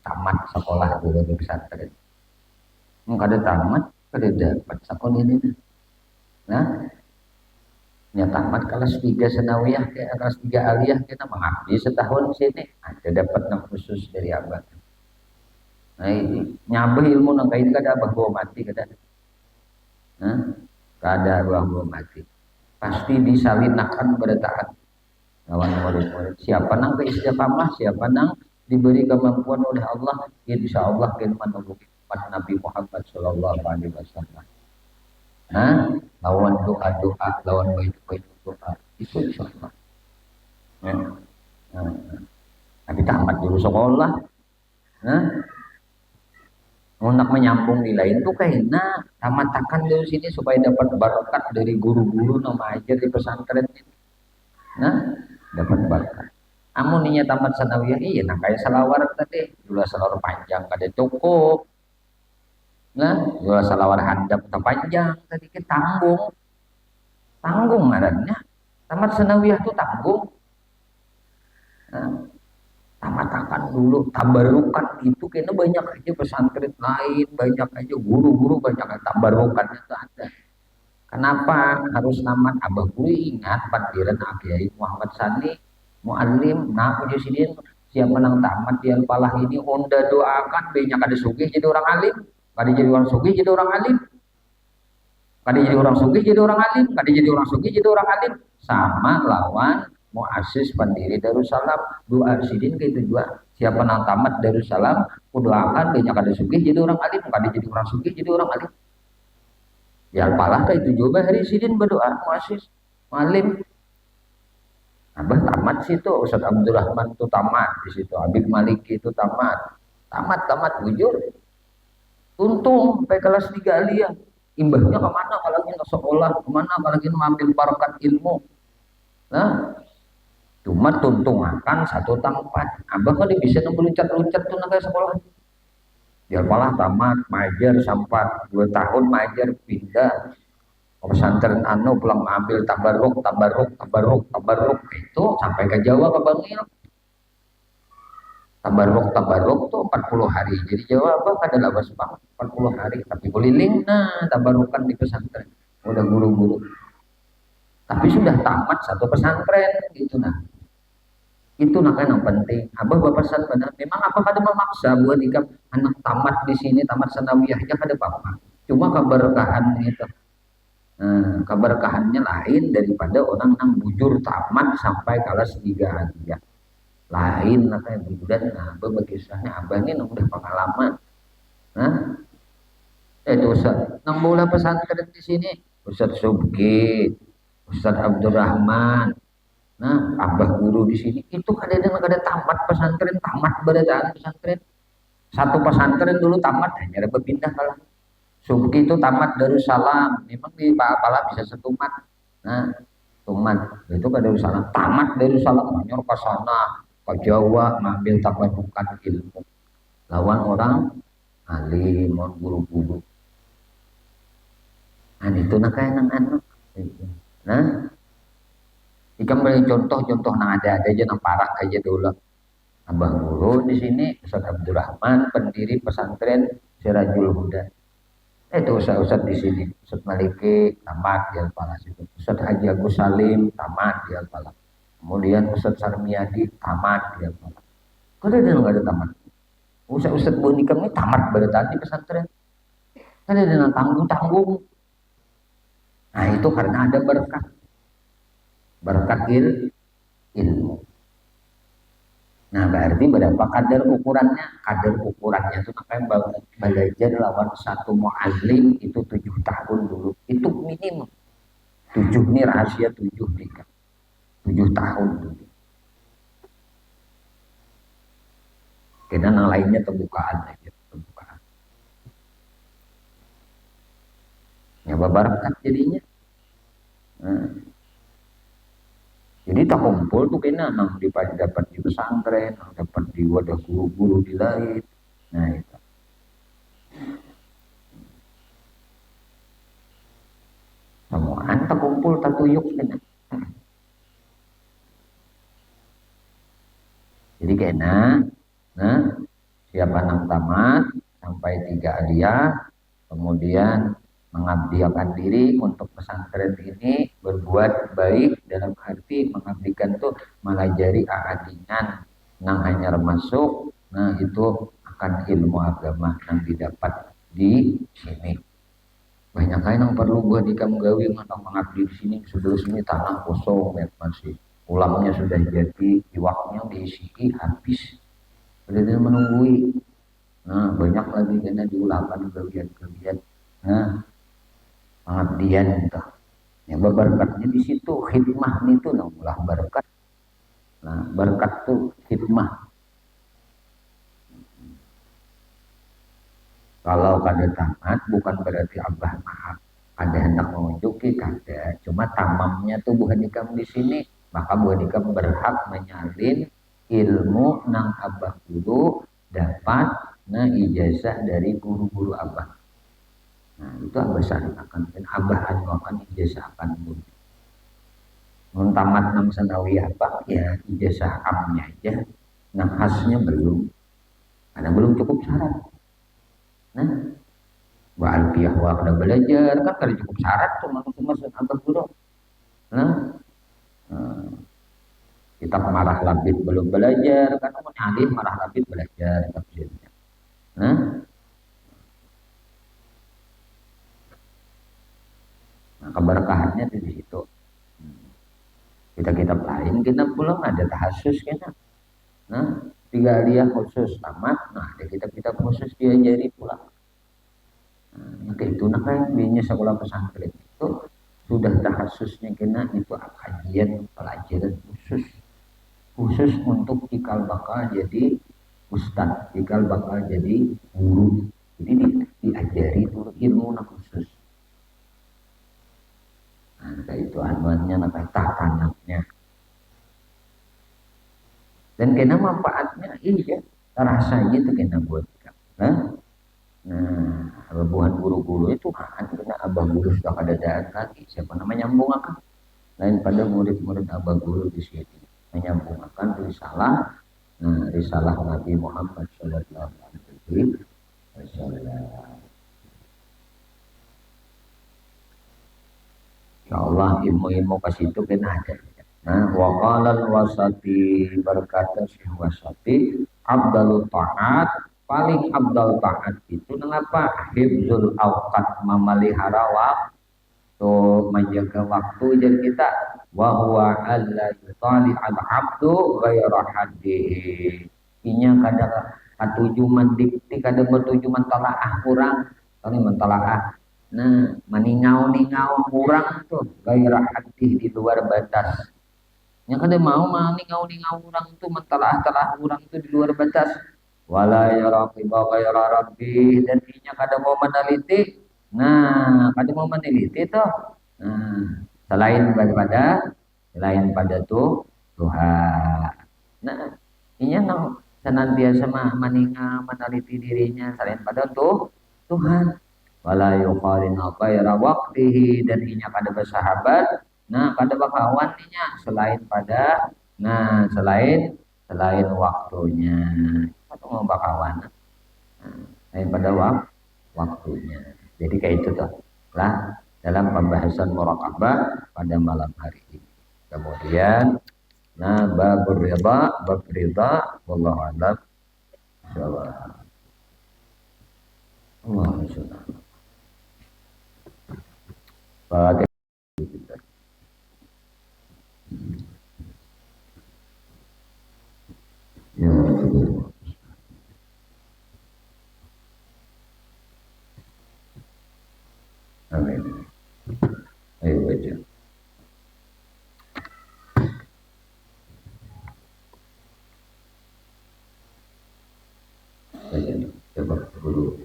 tamat sekolah dulu di pesantren kada tamat kada dapat sekolah ini ya tamat kelas 3 sanawiyah kayak kelas 3 aliyah kita mengabdi setahun sini ada dapat 6 khusus dari abah ini nyambah ilmu nang kain kada abah bawa mati kada kada abah bawa mati pasti disalinakan pada taat lawan murid-murid siapa nang keistiqamah siapa nang diberi kemampuan oleh Allah insya Allah akan menolong umat Nabi Muhammad Shallallahu Alaihi Wasallam lawan doa lawan baik doa itu insya Allah tapi tamat dulu sekolah untuk menyambung di lain tuh kayaknya tamatakan dulu sini supaya dapat berkat dari guru-guru nama ajar di pesantren ini dapat berkat amuninya tamat sanawiyah iya kayak salawar tadi dulu salawar panjang kada cukup dulu salawar handap panjang tadi kita tanggung ngarannya tamat sanawiyah tuh tanggung tamatakan dulu tabarukan itu kayaknya banyak aja pesantren lain banyak aja guru-guru banyak tabarukan itu ada kenapa harus tamat abah guru ingat pandiran Kiai Muhammad Sani muallim puji sidin siapa nang tamat di Al-Falah ini onda doakan banyak ada sugih jadi orang alim kada jadi orang sugih jadi orang alim kada jadi orang sugih jadi orang alim kada jadi orang sugih jadi orang alim sama lawan muassis pendiri Darussalam doa sidin kayak itu juga siapa nang tamat Darussalam doakan banyak ada sugih jadi orang alim kada jadi orang sugih jadi orang alim ya Al-Falah kayak itu juga hari sidin berdoa muassis alim abah tamat situ Ustaz Abdurrahman itu tamat di situ Habib Maliki itu tamat bujur untung sampai kelas 3 aliyah imbahnya kemana kalau lagi ke sekolah kemana kalau lagi mengambil barokat ilmu cuma tuntung akan 1 tempat abah kan bisa ngebeluncat-luncat tuh ke sekolah dia malah tamat majer sampai 2 tahun majer pindah pesantren pulang ambil tabaruk itu sampai ke Jawa ke Bangil tabaruk tuh 40 hari jadi Jawa apa kada labas bang 40 hari tapi keliling tabarukan di pesantren udah guru-guru tapi sudah tamat 1 pesantren gitu itu kan yang penting abah berpesan benar memang apa kada memaksa buat jika anak tamat di sini tamat sanawiyahnya kada apa-apa cuma keberkahan itu keberkahannya lain daripada orang yang bujur tamat sampai kelas 3 aja lain kayak budan abah berkisahnya abah ini udah pengalaman itu Ustaz nang bola pesantren di sini Ustaz Subki Ustaz Abdurrahman abah guru di sini itu kadang-kadang kada tamat pesantren tamat beradaan pesantren 1 pesantren dulu tamat hanya berpindah kalah Subki itu tamat Darussalam, memang di Pak Apalah bisa setumat. Nah, tumat itu ke Darussalam, tamat Darussalam, nyor ke sana ke Jawa ngambil takwadukan ilmu. Lawan orang alim, orang guru-guru. Nah, itu nak kayak anak-anak. Nah, jika beri contoh-contoh nang ada aja nang parah aja dulu. Abah guru di sini Ustaz Abdurrahman, pendiri pesantren Sirajul Huda. Itu Ustaz di sini, Ustaz Maliki tamat di Al-Falah itu. Ustaz Haji Agus Salim tamat di Al-Falah. Kemudian Ustaz Sarmiadi tamat di Al-Falah. Kok dia nggak ada tamat? Ustaz Bonikam ini tamat pada tadi pesantren. Kan dia dengan tanggung-tanggung. Nah itu karena ada berkat. Berkat ilmu. Nah berarti berapa kadar ukurannya? Kadar ukurannya itu makanya belajar lawan satu mu'alim itu 7 tahun dulu. Itu minimum. 7 ini rahasia 7 nih kan. 7 tahun dulu. Karena yang lainnya terbukaan aja. Terbukaan. Ya berkat jadinya. Nah. Jadi tak kumpul tuh kena nang dapat di pesantren, dapat di wadah guru-guru di lain. Nah itu. Semuaan tak kumpul tak tuyuk kena. Jadi kena, nah siapa nang tamat sampai 3 aliyah, kemudian mengabdikan diri untuk pesantren ini, berbuat baik dalam arti mengabdikan tuh melajari ahadingan nang hanya masuk, nah itu akan ilmu agama yang didapat di sini. Banyak yang perlu buat di kamu gawi untuk mengabdi di sini, sudah sini tanah kosong ya masih ulangnya sudah jadi, waktunya diisi habis, sudah menunggui. Nah banyak lagi karena diulangkan gawian-gawian. Nah pengabdian itu. Ya berkatnya di situ hikmah itu ulah berkat. Nah, berkat tuh hikmah. Kalau kada tamat bukan berarti abah maaf. Ada hendak mengunjuki kada. Cuma tamamnya tuh bukan ikam di sini, maka bukan ikam berhak menyalin ilmu nang abah guru dapat nah ijazah dari guru-guru abah. Nah itu abah syariatkan dan abah akan ijazah akan guru. Tamat nang sanawi apa ya ijazah amnya aja, nang khasnya belum, karena belum cukup syarat. Nah, Mbak Alfiah wakda belajar kan kada cukup syarat tuh masuk abah guru. Nah, kita marah labid belum belajar, kan menyalin marah labid belajar tafsirnya. Nah, keberkahannya di situ. Kita lain kita belum ada tahasus kita. Nah 3 aliyah khusus tamat, nah ada kita khusus diajari pula. Nah kayak itu nah kan biasanya sekolah pesantren itu sudah tahasusnya kena itu kajian pelajaran khusus untuk cikal bakal jadi ustad, cikal bakal jadi guru. Jadi diajari dulu ilmu nah khusus. Nah itu anuannya nah takanaknya. Dan kena manfaatnya iya terasa gitu kena buat kita. Nah buhan guru-guru itu kan kena abah guru sudah ada daan lagi siapa namanya nyambung akan lain pada murid-murid abah guru di sini menyambung akan risalah, nah risalah Nabi Muhammad Sallallahu Alaihi Wasallam. Ya Allah ilmu-ilmu pas itu kena ada. Nah, waqalal wasati berkata Syekh Wasati abdalul ta'at paling abdal ta'at itu mengapa hifzul awqat memelihara waktu menjaga waktu dan kita wa huwa alla yutali al abdu ghaira haddihi inya kadang katuju mendikti kadang bertuju mentalaah kurang kami mentalaah nah meningau-ningau kurang tuh ghaira haddih di luar batas. Yang kada mau ningau-ningau orang itu mentalaah-talaah orang itu di luar batas. Wala yaraqiba ghaira rabbih dan inya kada mau meneliti Nah, pada mau meneliti tuh. Nah, selain pada tuh Tuhan. Nah, ini yang senantiasa meneliti dirinya selain pada tuh Tuhan. Wala yuqarina ghaira waqtihi dan inya kada bersahabat. Nah, kada bakawan inya selain waktunya. Atau mau bakawan. Nah, selain pada waktunya. Jadi kayak itu tuh lah dalam pembahasan muraqabah pada malam hari ini. Kemudian nah bab ridha wallahu a'lam. Insyaallah. Allahumma sholli Fatihah. Ya Allah. Amin. Ayo baca. Baca. Coba guru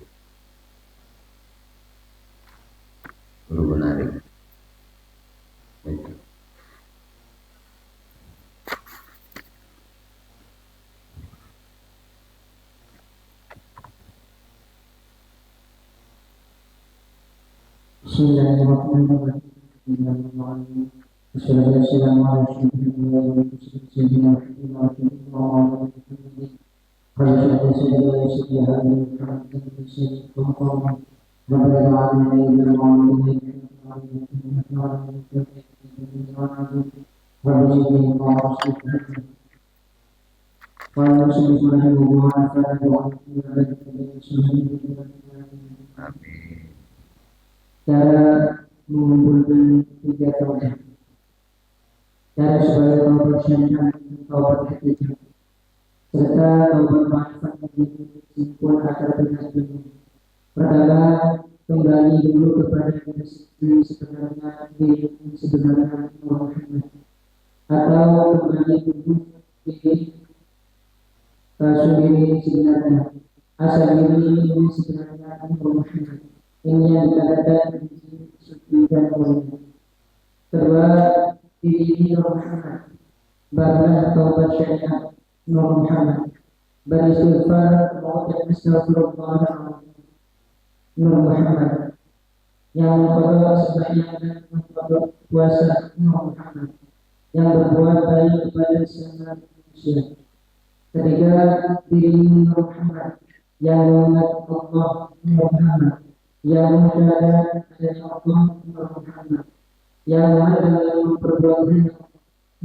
menarik. Baca. Bismillahirrahmanirrahim. Wassalamualaikum warahmatullahi wabarakatuh. Amin. Cara mengumpulkan tiga taubat. Cara supaya taubat syariah dan taubat hakiki serta taubat manfaat menjadi simpul akar penyakit. Pertama, kembali dulu kepada diri sebenarnya diri sebenarnya Muhammad atau kembali dulu diri sendiri sebenarnya asal diri sebenarnya Muhammad. Ini yang dikatakan suci dan mulia. Kedua, diri Muhammad. Barulah taubat syariat Nur Muhammad. Beristighfar mengucap astagfirullah Nur Muhammad. Yang mengkodok sembahyang dan mengkodok puasa Nur Muhammad. Yang berbuat baik kepada sesama manusia. Ketiga, diri Nur Muhammad. Yang mengingat Allah Nur Muhammad. Yang menjaga adanya Allah Nur Muhammad. Yang memandang perbuatan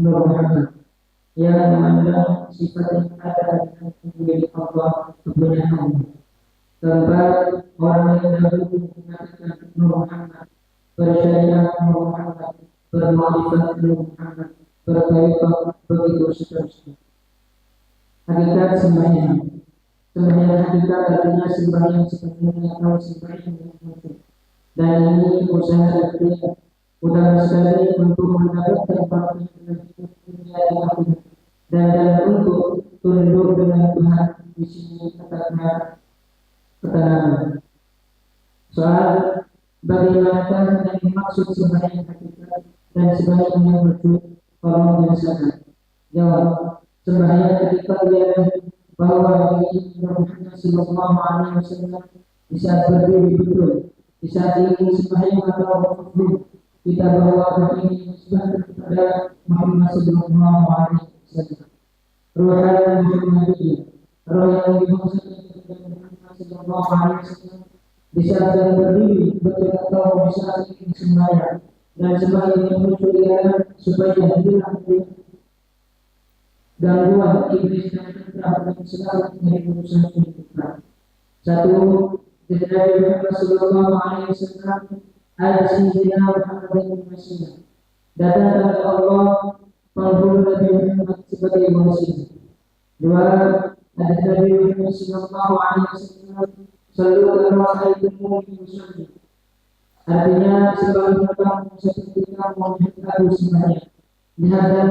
Nur Muhammad. Yang memandang sifat yang ada dan milik Allah kebenaran. Keempat, orang yang dahulu mengatakan Nur Muhammad, bersyariat Nur Muhammad, bermakrifat Nur Muhammad, bertaifat begitu seterusnya. Hakikat sembahyang. Sembahyang hakikat artinya sembahyang sepenuhnya atau sembahyang yang mungkin. Dan ini usaha ikhtiar utama sekali untuk mendapatkan panggilan hidup dunia yang akhirat dan dalam untuk tunduk dengan Tuhan di sini katakan ketenangan. Soal bagaimana yang dimaksud sembahyang hakikat dan sembahyang yang wujud, tolong dijelaskan. Jawab, sembahyang hakikat ialah bahwa diri Muhammad Sallallahu Alaihi Wasallam bisa berdiri betul, bisa ingin sembahyang atau wujud. Kita bawa ini nisbah kepada Muhammad Sallallahu Alaihi Wasallam. Ruhan Muhammadiyah, roh yang dimaksudkan kepada Muhammad Sallallahu Alaihi Wasallam bisa berdiri betul atau bisa ingin sembahyang dan sembahyang yang muncul ialah supaya hilang gangguan iblis dan fitrah dan selamat dari urusan fitrah. Satu, dari Muhammad Sallallahu Alaihi Wasallam ada Sayyidina Muhammad bin Masih. Datang kepada Allah penghulu Nabi Muhammad sebagai wasilah. Dua, ada Nabi Muhammad Sallallahu Alaihi Wasallam selalu terwahai musuh. Artinya sebagai orang seperti kamu harus sembahyang. Lihat dan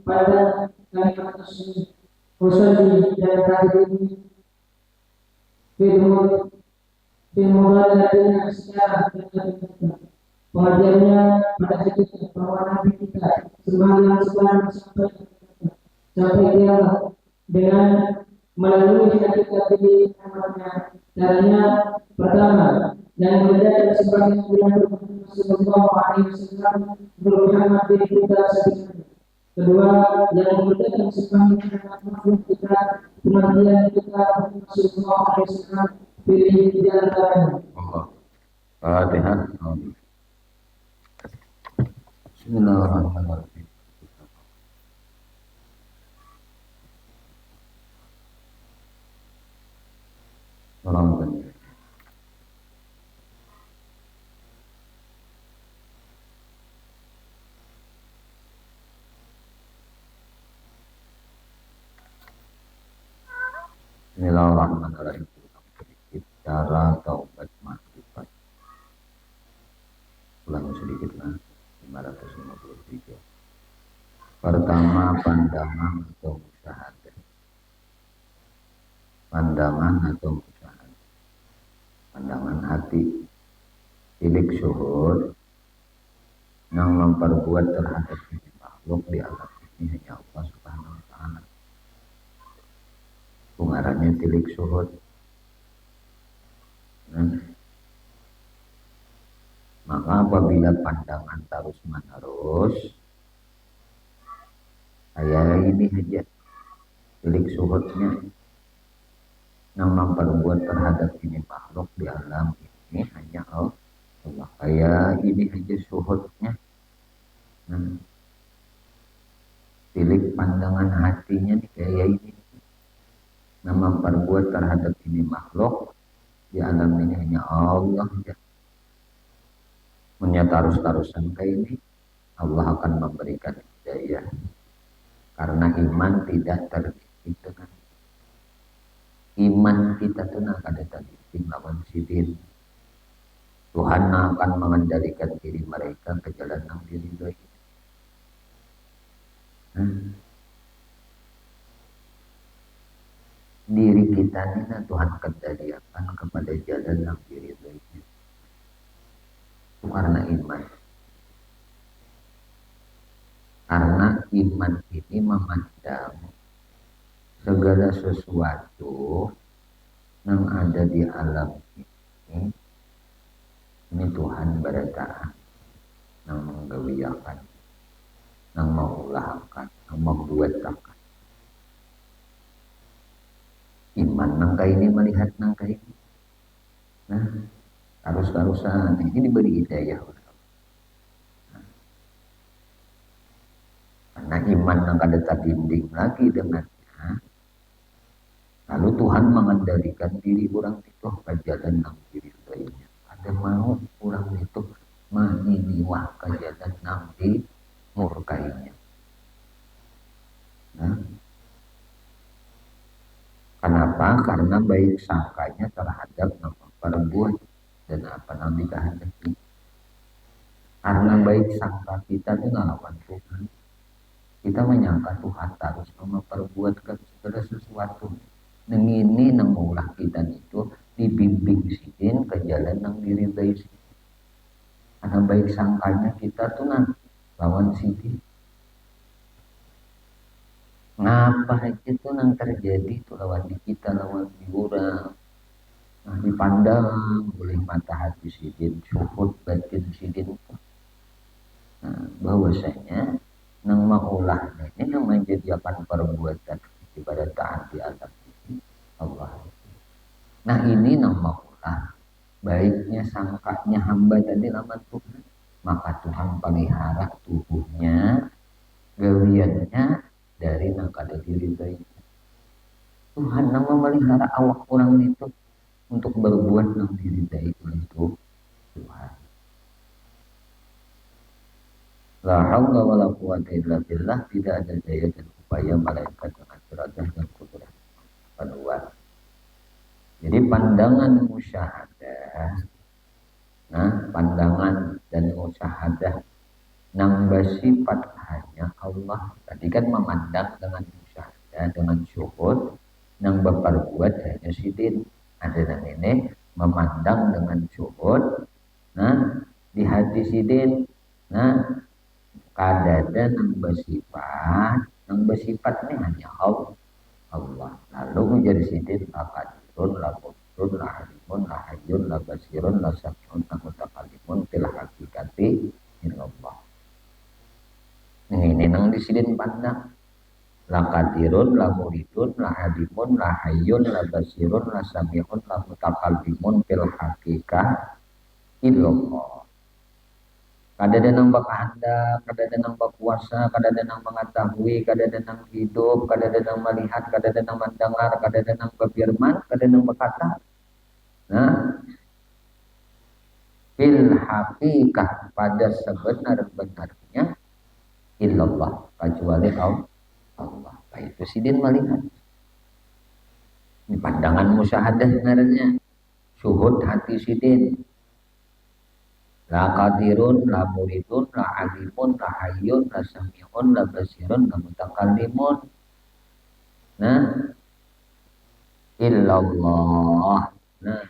pada kalimat tersebut, usul dan tadi ini firman Firman adanya secara kita pengajarnya pada kita bahwa Nabi kita sembahyang sampai dia dengan melalui hakikat ini namanya caranya pertama yang berbeda sebagai bulan Rasulullah SAW Muhammad bin kita sebenarnya. Kedua yang membedakan sebagai makhluk kita kematian kita Rasulullah SAW pilih di antaranya. Allah. Fatihah. Bismillahirrahmanirrahim. Salam. Bismillahirrahmanirrahim. Cara taubat makrifat. Ulang sedikit lah. 553. Pertama, pandangan atau musyahadah. Pandangan atau musyahadah. Pandangan hati. Tilik syuhud yang memperbuat terhadap makhluk di alam ini hanya Allah Subhanahu wa Ta'ala. Pengarahnya tilik syuhud. Maka apabila pandangan terus menerus, saya ini saja tilik syuhudnya yang memperbuat terhadap ini makhluk di alam ini hanya Allah. Kayak ini saja syuhudnya. Tilik pandangan hatinya nih kayak ini. Yang memperbuat terhadap ini makhluk di alam ini hanya Allah ya. Menyata terus-terusan kayak ini Allah akan memberikan hidayah karena iman tidak terdidik dengan iman kita tuh nak ada terdidik lawan sidin. Tuhan akan mengendalikan diri mereka ke jalan yang diridhoi. Diri kita ini Tuhan kendalikan kepada jalan yang diridhoi. Karena iman. Karena iman ini memandang segala sesuatu yang ada di alam ini Tuhan bertahan, yang menggawiakan, yang mengulahkan, yang membuatakan. Iman nangka ini melihat nangka ini. Harus-harusan ini diberi hidayah. Karena iman yang ada terbimbing lagi dengannya, lalu Tuhan mengendalikan diri orang itu ke jalan yang diridhoinya. Ada mau orang itu meniniwah ke jalan yang dimurkainya. Kenapa? Karena baik sangkanya terhadap yang memperbuat dan apa yang dikehendaki. Karena baik sangka kita dengan lawan Tuhan. Kita menyangka Tuhan harus memperbuatkan segala sesuatu. Neng ini nang maulah kita itu dibimbing sidin ke jalan yang diridhoi sidin. Karena baik sangkanya kita tuh lawan sidin. Ngapa aja tuh nang terjadi tuh lawan di kita, lawan di orang. Nah dipandang oleh mata hati sidin, syuhud batin sidin. Nah, bahwasanya nang maulahnya ini yang menjadikan perbuatan ibadah taat di alam ini Allah. Nah ini nang maulah baiknya sangkanya hamba tadi lawan Tuhan, maka Tuhan pelihara tubuhnya, gawiannya dari nang kada diridhoi. Tuhan nang memelihara awak orang itu untuk berbuat nang diridhoi oleh Tuhan. La haula wala quwwata illa billah, tidak ada daya dan upaya malaikat dengan iradah dan kudrat. Kedua, jadi pandangan musyahadah, pandangan dan musyahadah nang bersifat hanya Allah. Tadi kan memandang dengan musyahadah, dengan syuhud, nang berperbuat hanya sidin. Ada yang ini memandang dengan syuhud. Nah, di hati sidin, nah kadada nang bersifat ini hanya Allah. Lalu menjadi sidin lakadirun, lakudrun, lahalimun, lahayun, labasirun, lasamiun, lamutakalimun, fil hakikati Allah. Ini nang disidin pandang. Lakadirun, lamuridun, lahalimun, lahayun, labasirun, lasamiun, lamutakalimun, fil hakikah illallah. Kadada nang bakahandak, kadada nang bakuasa, kadada nang mengetahui, kadada nang hidup, kadada nang melihat, kadada nang mendengar, kadada nang berfirman, kadada nang berkata. Nah, fil hakikah pada sebenar-benarnya illallah, kecuali Allah. Baik presiden melihat. Di pandangan musyahadah sebenarnya syuhud hati sidin. La qadirun, la muridun, la alimun, la hayyun, la sami'un, la basirun, la mutakallimun. Nah, illallah. Nah,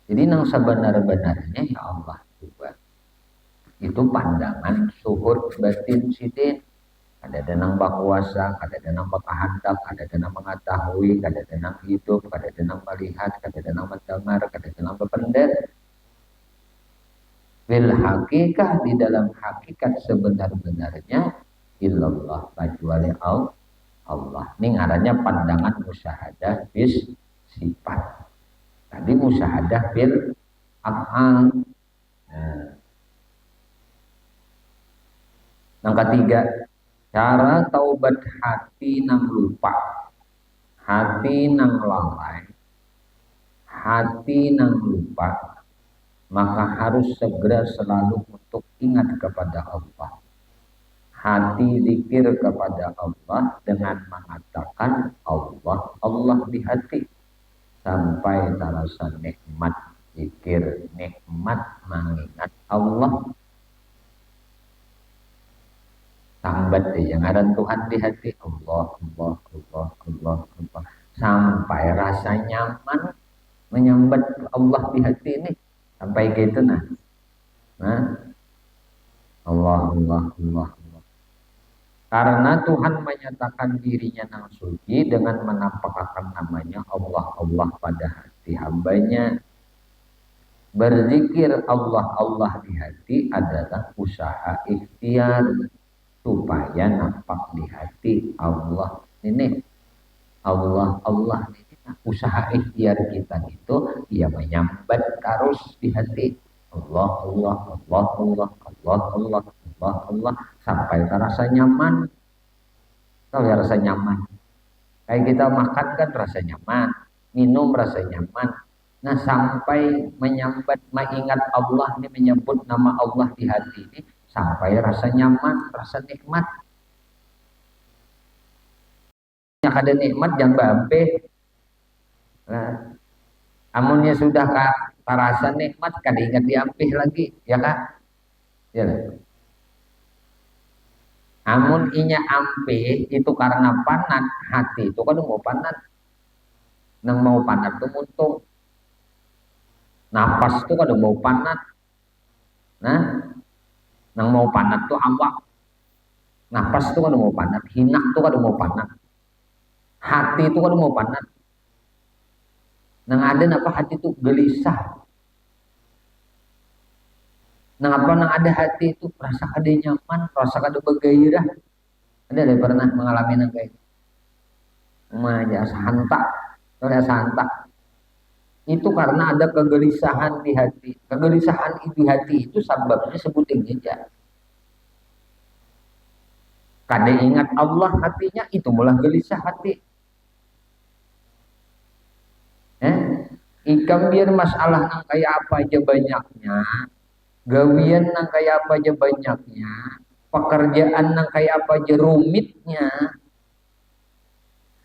jadi nang sebenar-benarnya ya Allah juga. Itu pandangan syuhud batin sidin. Ada nang bakuasa, ada nang bakahandak, ada nang mengetahui, ada nang hidup, ada nang melihat, ada nang mendengar, ada nang berpendet. Fil hakikah di dalam hakikat sebenar-benarnya illallah, kecuali Allah. Ini ngarannya pandangan musyahadah bis sifat. Tadi musyahadah bil af'al. Nah, yang ketiga, cara taubat hati nang lupa, hati nang lalai, hati nang lupa, maka harus segera selalu untuk ingat kepada Allah. Hati zikir kepada Allah dengan mengatakan Allah, Allah di hati. Sampai terasa nikmat zikir, nikmat mengingat Allah. Sambat yang ada Tuhan di hati. Allah, Allah, Allah, Allah, Allah. Sampai rasa nyaman menyambat Allah di hati ini. Sampai gitu nah. Allah, Allah, Allah, Allah. Karena Tuhan menyatakan dirinya nang suci dengan menampakkan namanya Allah, Allah pada hati hambanya. Berzikir Allah, Allah di hati adalah usaha ikhtiar supaya nampak di hati Allah ini. Allah, Allah ini usaha ikhtiar kita itu ia menyambat terus di hati. Allah, Allah, Allah, Allah, Allah, Allah, Allah, Allah, sampai terasa nyaman. Tahu ya rasa nyaman? Kayak kita makan kan rasa nyaman, minum rasa nyaman. Nah sampai menyambat mengingat Allah ini, menyebut nama Allah di hati ini, sampai rasa nyaman, rasa nikmat. Yang ada nikmat yang bampe. Nah, amunnya sudah terasa nikmat, kan ingat diampih lagi, ya kak? Ya. Amun inya ampih itu karena panat hati itu kan mau panat, nang mau panat tuh muntung, napas tuh kan mau panat, nah, nang mau panat tuh awak, napas tuh kan mau panat, hinak tuh kan mau panat, hati itu kan mau panat, nang ada apa hati itu gelisah. Nang apa nang ada hati itu rasa kada nyaman, rasa kada bergairah. Ada pernah mengalami nang kayak ya santak, ya santak. Itu karena ada kegelisahan di hati. Kegelisahan di hati itu sebabnya sebutin aja. Kada ingat Allah hatinya itu malah gelisah hati. Ikam biar masalah nang kayak apa aja banyaknya, gawian nang kayak apa aja banyaknya, pekerjaan nang kayak apa aja rumitnya,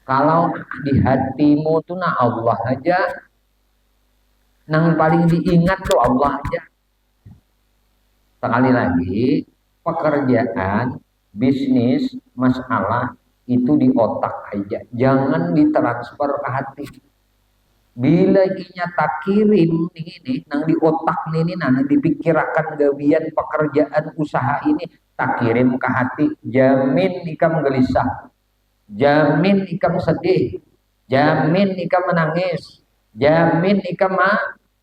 kalau di hatimu tuh nah Allah aja, nang paling diingat tuh Allah aja. Sekali lagi, pekerjaan, bisnis, masalah itu di otak aja, jangan ditransfer ke hati. Bila inya tak kirim ini nang di otak ini nang dipikirakan gawian pekerjaan usaha ini tak kirim ke hati, jamin ikam gelisah, jamin ikam sedih, jamin ikam menangis, jamin ikam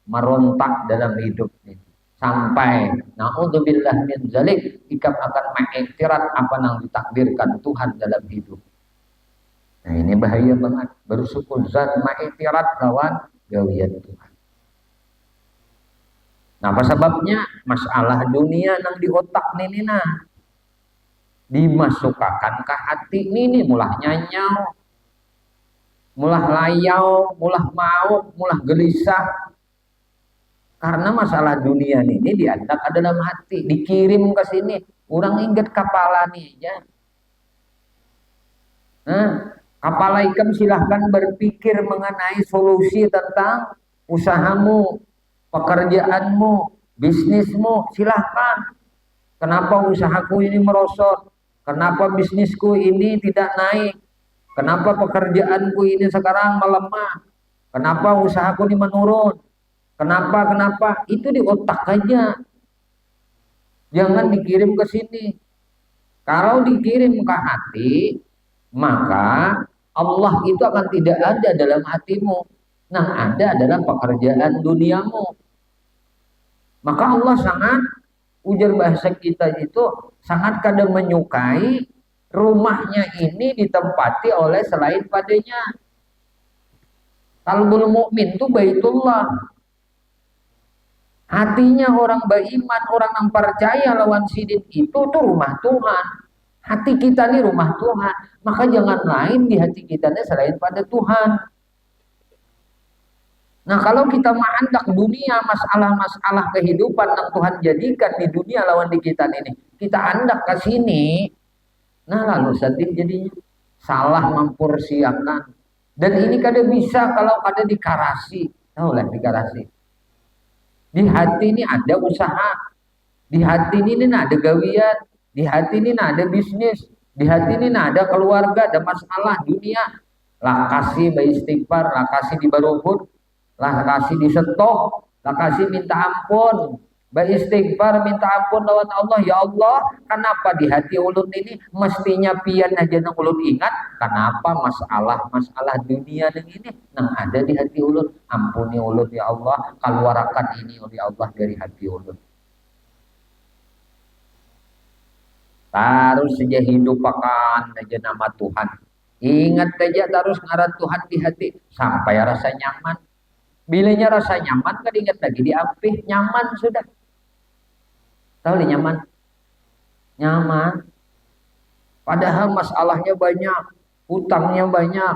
merontak dalam hidup ini. Sampai naudzubillah min zalik, ikam akan mengiktirat apa yang ditakdirkan Tuhan dalam hidup. Nah ini bahaya banget, bersyukur zat ma'itirat lawan gawian Tuhan. Nah apa sebabnya? Masalah dunia nang di otak nini nah dimasukkan ke hati nini, mulah nyanyau, mulah layau, mulah maut, mulah gelisah. Karena masalah dunia nini diandak ke dalam hati, dikirim ke sini, orang ingat kepala nih ya. Nah, kepala ikam silahkan berpikir mengenai solusi tentang usahamu, pekerjaanmu, bisnismu, silahkan. Kenapa usahaku ini merosot? Kenapa bisnisku ini tidak naik? Kenapa pekerjaanku ini sekarang melemah? Kenapa usahaku ini menurun? Kenapa? Itu di otak aja. Jangan dikirim ke sini. Kalau dikirim ke hati, maka Allah itu akan tidak ada dalam hatimu. Nah, ada dalam pekerjaan duniamu. Maka Allah sangat, ujar bahasa kita itu, sangat kadang menyukai rumahnya ini ditempati oleh selain padanya. Qalbul mukmin itu baitullah. Hatinya orang beriman, orang yang percaya lawan sidin itu tuh rumah Tuhan. Hati kita ini rumah Tuhan. Maka jangan lain di hati kita ini selain pada Tuhan. Nah kalau kita mengandak dunia, masalah-masalah kehidupan yang Tuhan jadikan di dunia lawan di kita ini, kita andak ke sini, nah lalu sedih jadinya. Salah mempersiapkan. Dan ini kada bisa kalau kada dikarasi. Tahu lah dikarasi. Di hati ini ada usaha, di hati ini ada gawian, di hati ini ada bisnis, di hati ini ada keluarga, ada masalah dunia. Lah kasih beristighfar, lah kasih dibaruhut, lah kasih disetok, lah kasih minta ampun, beristighfar minta ampun lawan Allah. Ya Allah, kenapa di hati ulun ini mestinya pian aja nang ulun ingat, kenapa masalah dunia nang ini nang ada di hati ulun. Ampuni ulun ya Allah, keluarkan ini oleh Allah dari hati ulun. Terus saja hidup akan aja nama Tuhan. Ingat aja terus ngaran Tuhan di hati sampai rasa nyaman. Bilanya rasa nyaman kan ingat lagi diampih, nyaman sudah. Tahu li nyaman? Nyaman. Padahal masalahnya banyak, hutangnya banyak,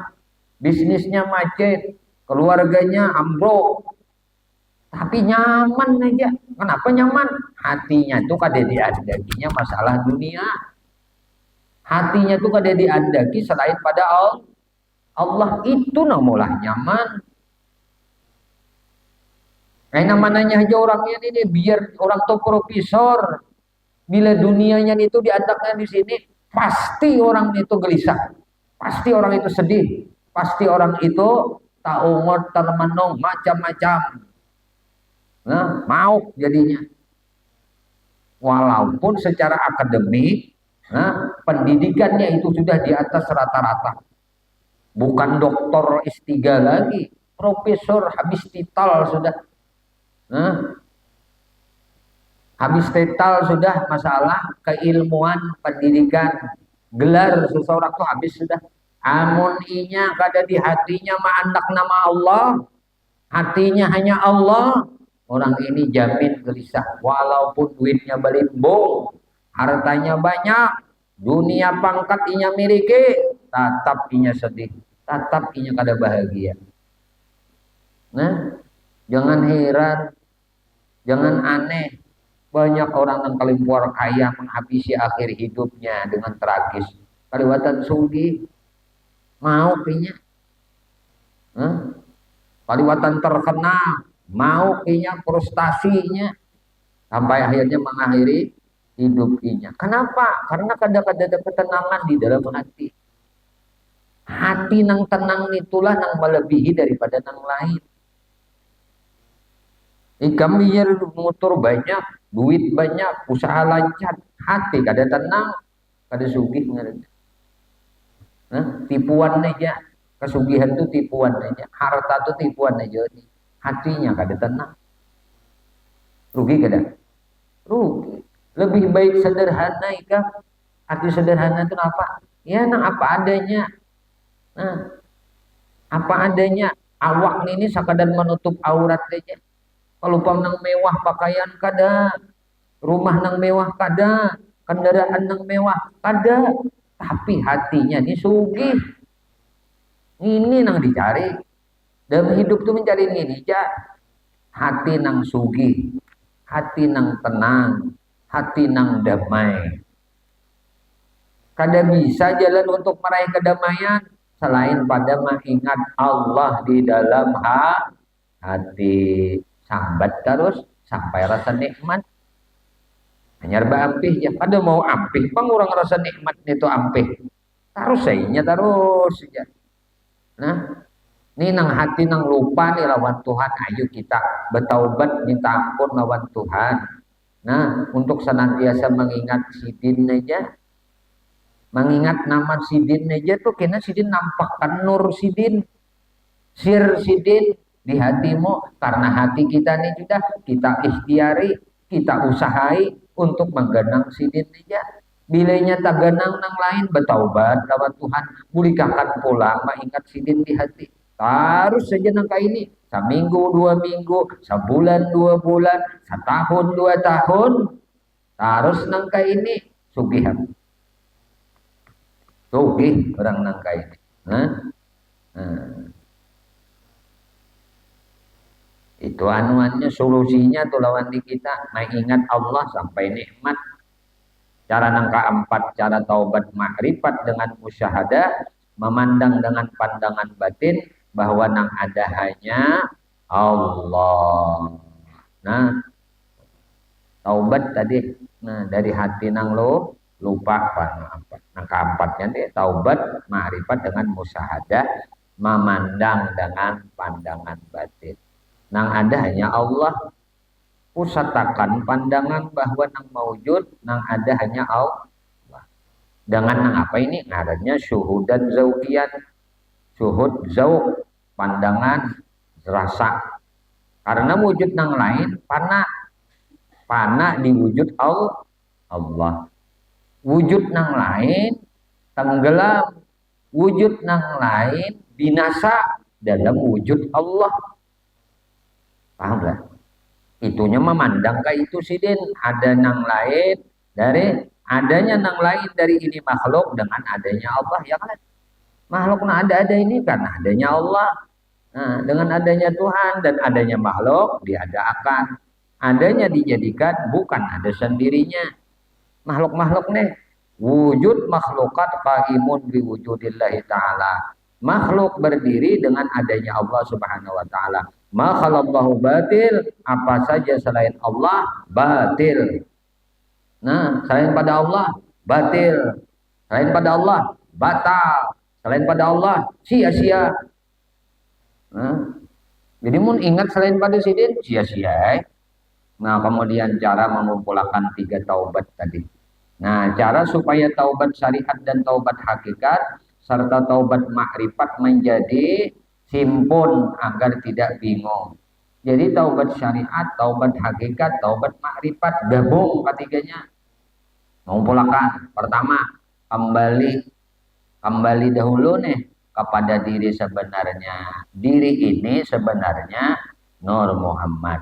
bisnisnya macet, keluarganya ambruk. Tapi nyaman aja. Kenapa nyaman? Hatinya tuh kada diandakinya masalah dunia. Hatinya tuh kada diandaki selain pada Allah. Allah itu namulah nyaman. Nah mananya aja orangnya ini biar orang tuh profesor. Bila dunianya itu diandaknya di sini, pasti orang itu gelisah. Pasti orang itu sedih. Pasti orang itu tak umur termenung macam-macam. Nah, mau jadinya. Walaupun secara akademik, nah, pendidikannya itu sudah di atas rata-rata. Bukan doktor S3 lagi, profesor habis titel sudah. Nah, habis titel sudah masalah keilmuan pendidikan. Gelar seseorang tuh habis sudah. Amun inya kada di hatinya ma'andak nama Allah, hatinya hanya Allah, orang ini jamin gelisah. Walaupun duitnya belimbung, hartanya banyak, dunia pangkat inya miliki, tetap inya sedih, tetap inya kada bahagia. Nah, jangan heran, jangan aneh. Banyak orang yang keluar kaya menghabisi akhir hidupnya dengan tragis. Kaliwatan Saudi mau punya, kaliwatan terkenal mau punya frustasinya sampai akhirnya mengakhiri hidupnya. Kenapa? Karena kadang-kadang ada ketenangan di dalam hati. Hati nang tenang itulah nang melebihi daripada nang lain. Kami motor banyak, duit banyak, usaha lancar, hati kada tenang, kada sugih ngaranna. Tipuan aja, kesugihan itu tipuan aja, harta itu tipuan aja, hatinya kada tenang, rugi kada? Rugi. Lebih baik sederhana ikam. Arti sederhana itu apa? Ya nang apa adanya. Nah, apa adanya. Awak ini sekadar menutup aurat aja. Kalau nang mewah pakaian kada, rumah nang mewah kada, kendaraan nang mewah kada, tapi hatinya ini sugih. Ini nang dicari. Dalam hidup tuh mencari ini aja. Hati nang sugih, hati nang tenang, hati nang damai. Kada bisa jalan untuk meraih kedamaian selain pada mengingat Allah di dalam hati. Sambat terus sampai rasa nikmat. Hanyar ba ampih ya, kada mau ampih pangurang rasa nikmat itu ampih. Terus sayinya terus ya. Nah, ini nang hati nang lupa nih lawan Tuhan. Ayo kita bertaubat minta ampun lawan Tuhan. Nah, untuk senantiasa mengingat sidin aja. Mengingat nama sidin aja tuh kena sidin nampakkan nur sidin. Sir sidin di hatimu. Karena hati kita ini sudah kita ikhtiari, kita usahai untuk menggenang sidin aja. Bilanya tak genang nang lain bertaubat lawan Tuhan. Bulikahkan pula mengingat sidin di hati. Harus saja nangka ini. Seminggu, 2 minggu, sebulan, 2 bulan, setahun, 2 tahun. Harus nangka ini. Sugihan. Sugih orang nangka ini. Itu anuannya, solusinya tuh lawan di kita. Mengingat Allah sampai nikmat. Cara nangka 4, cara taubat makrifat dengan musyahadah, memandang dengan pandangan batin bahwa nang ada hanya Allah. Nah, taubat tadi, nah dari hati nang lupa apa. Nangka 4-nya deh taubat makrifat dengan musyahadah, memandang dengan pandangan batin. Nang ada hanya Allah. Pusatakan pandangan bahwa nang maujud, nang ada hanya Allah. Dengan nang apa ini? Ngarannya syuhud dan zauqiyan. Syuhud, zauq, pandangan, rasa. Karena wujud nang lain, pana diwujud Allah. Wujud nang lain, tenggelam. Wujud nang lain, binasa dalam wujud Allah. Paham gak? Itunya memandang ke itu sidin, ada nang lain dari adanya nang lain dari ini makhluk dengan adanya Allah, ya kan? Makhluk nah ada ini karena adanya Allah. Nah, dengan adanya Tuhan dan adanya makhluk diadakan. Adanya dijadikan bukan ada sendirinya. Makhluk-makhluk nih wujud makhlukat qaimun bi wujudillahi ta'ala. Makhluk berdiri dengan adanya Allah Subhanahu wa taala. Ma khalaqallahu batil, apa saja selain Allah batil. Nah, selain pada Allah batil. Selain pada Allah batal. Selain pada Allah sia-sia. Nah, jadi mun ingat selain pada sidin sia-sia. Nah, kemudian cara mengumpulkan 3 taubat tadi. Nah, cara supaya taubat syariat dan taubat hakikat serta taubat makrifat menjadi simpun agar tidak bingung. Jadi taubat syariat, taubat hakikat, taubat makrifat gabung ketiganya. Mengumpulkan. Pertama, kembali dahulu nih kepada diri sebenarnya. Diri ini sebenarnya Nur Muhammad.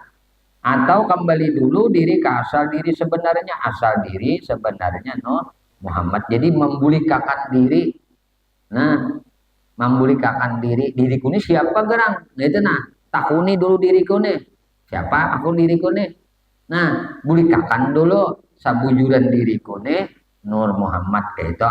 Atau kembali dulu diri ke asal diri sebenarnya. Asal diri sebenarnya Nur Muhammad. Jadi membulikakan diri. Nah, membulikakan diriku ini siapa gerang? Gitu nah. Takuni dulu diriku nih. Siapa aku diriku nih? Nah, bulikakan dulu sabujuran diriku nih Nur Muhammad gitu.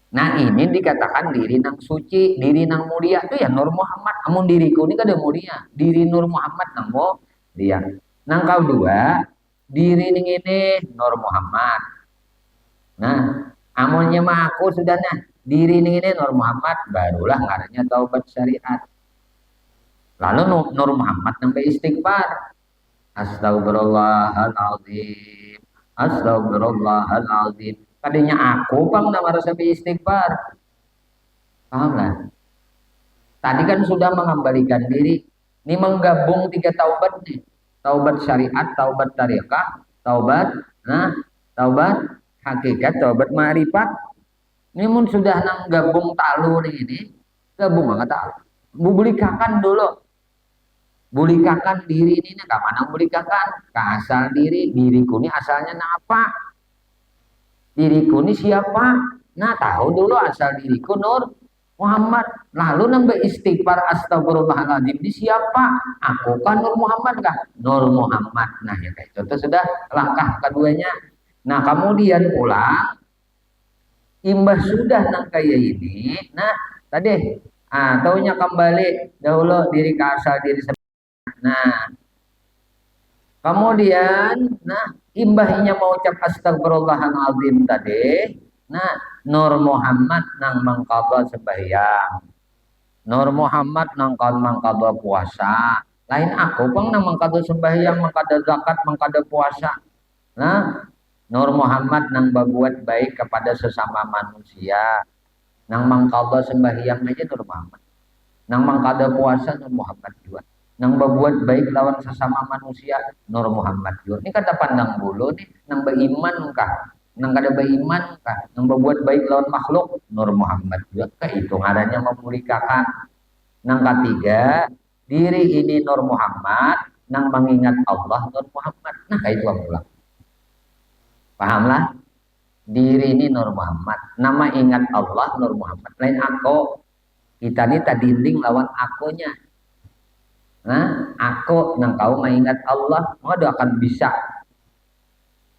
Nah ini dikatakan diri nang suci, diri nang mulia itu ya Nur Muhammad. Amun diriku ini kada mulia, diri Nur Muhammad nang mulia. Nang kau dua, diri ning ini Nur Muhammad. Nah, Amunnya mah aku sudah nah diri ini Nur Muhammad barulah ngarannya taubat syariat. Lalu Nur Muhammad nambah istighfar. Astagfirullahaladzim. Astagfirullahaladzim. Tadinya aku pang nama rasa istighfar. Paham lah? Tadi kan sudah mengembalikan diri. Ini menggabung 3 taubat nih. Taubat syariat, taubat tariqah, taubat, nah, taubat hakikat, taubat ma'rifat. Ini mun sudah nang gabung talur ini, gabung nggak tahu. Bulikakan dulu. Bulikakan diri ini nggak mana bulikakan. Asal diri, diriku ini asalnya apa? Diriku ini siapa? Nah tahu dulu asal diriku Nur Muhammad. Lalu nambah istighfar astagfirullahaladzim. Ini siapa? Aku kan Nur Muhammad kah? Nur Muhammad. Nah ya kayak itu sudah langkah keduanya. Nah kemudian pulang imbas sudah nang kaya ini. Nah tadi taunya kembali dahulu diri ke asal diri. Nah kemudian imbahnya mau ucap astagfirullahaladzim tadi. Nah Nur Muhammad nang mangkabal sembahyang. Nur Muhammad nang mangkabal puasa. Lain aku pang nang mangkabal sembahyang, mangkada zakat, mangkada puasa. Nah Nur Muhammad nang berbuat baik kepada sesama manusia. Nang mangkabal sembahyang aja Nur Muhammad. Nang mangkada puasa Nur Muhammad juga. Nang berbuat baik lawan sesama manusia Nur Muhammad juga. Ini kata pandang bulu nih, nang beriman kah? Nang kada beriman kah? Nang berbuat baik lawan makhluk Nur Muhammad juga. Itu adanya memulikakan. Nang ketiga, diri ini Nur Muhammad, nang mengingat Allah Nur Muhammad. Nah, kayak itu pulang. Pahamlah? Diri ini Nur Muhammad, nama ingat Allah Nur Muhammad. Lain aku. Kita ini tadinding lawan akunya. Nah, aku nang kau mengingat Allah, mau akan bisa.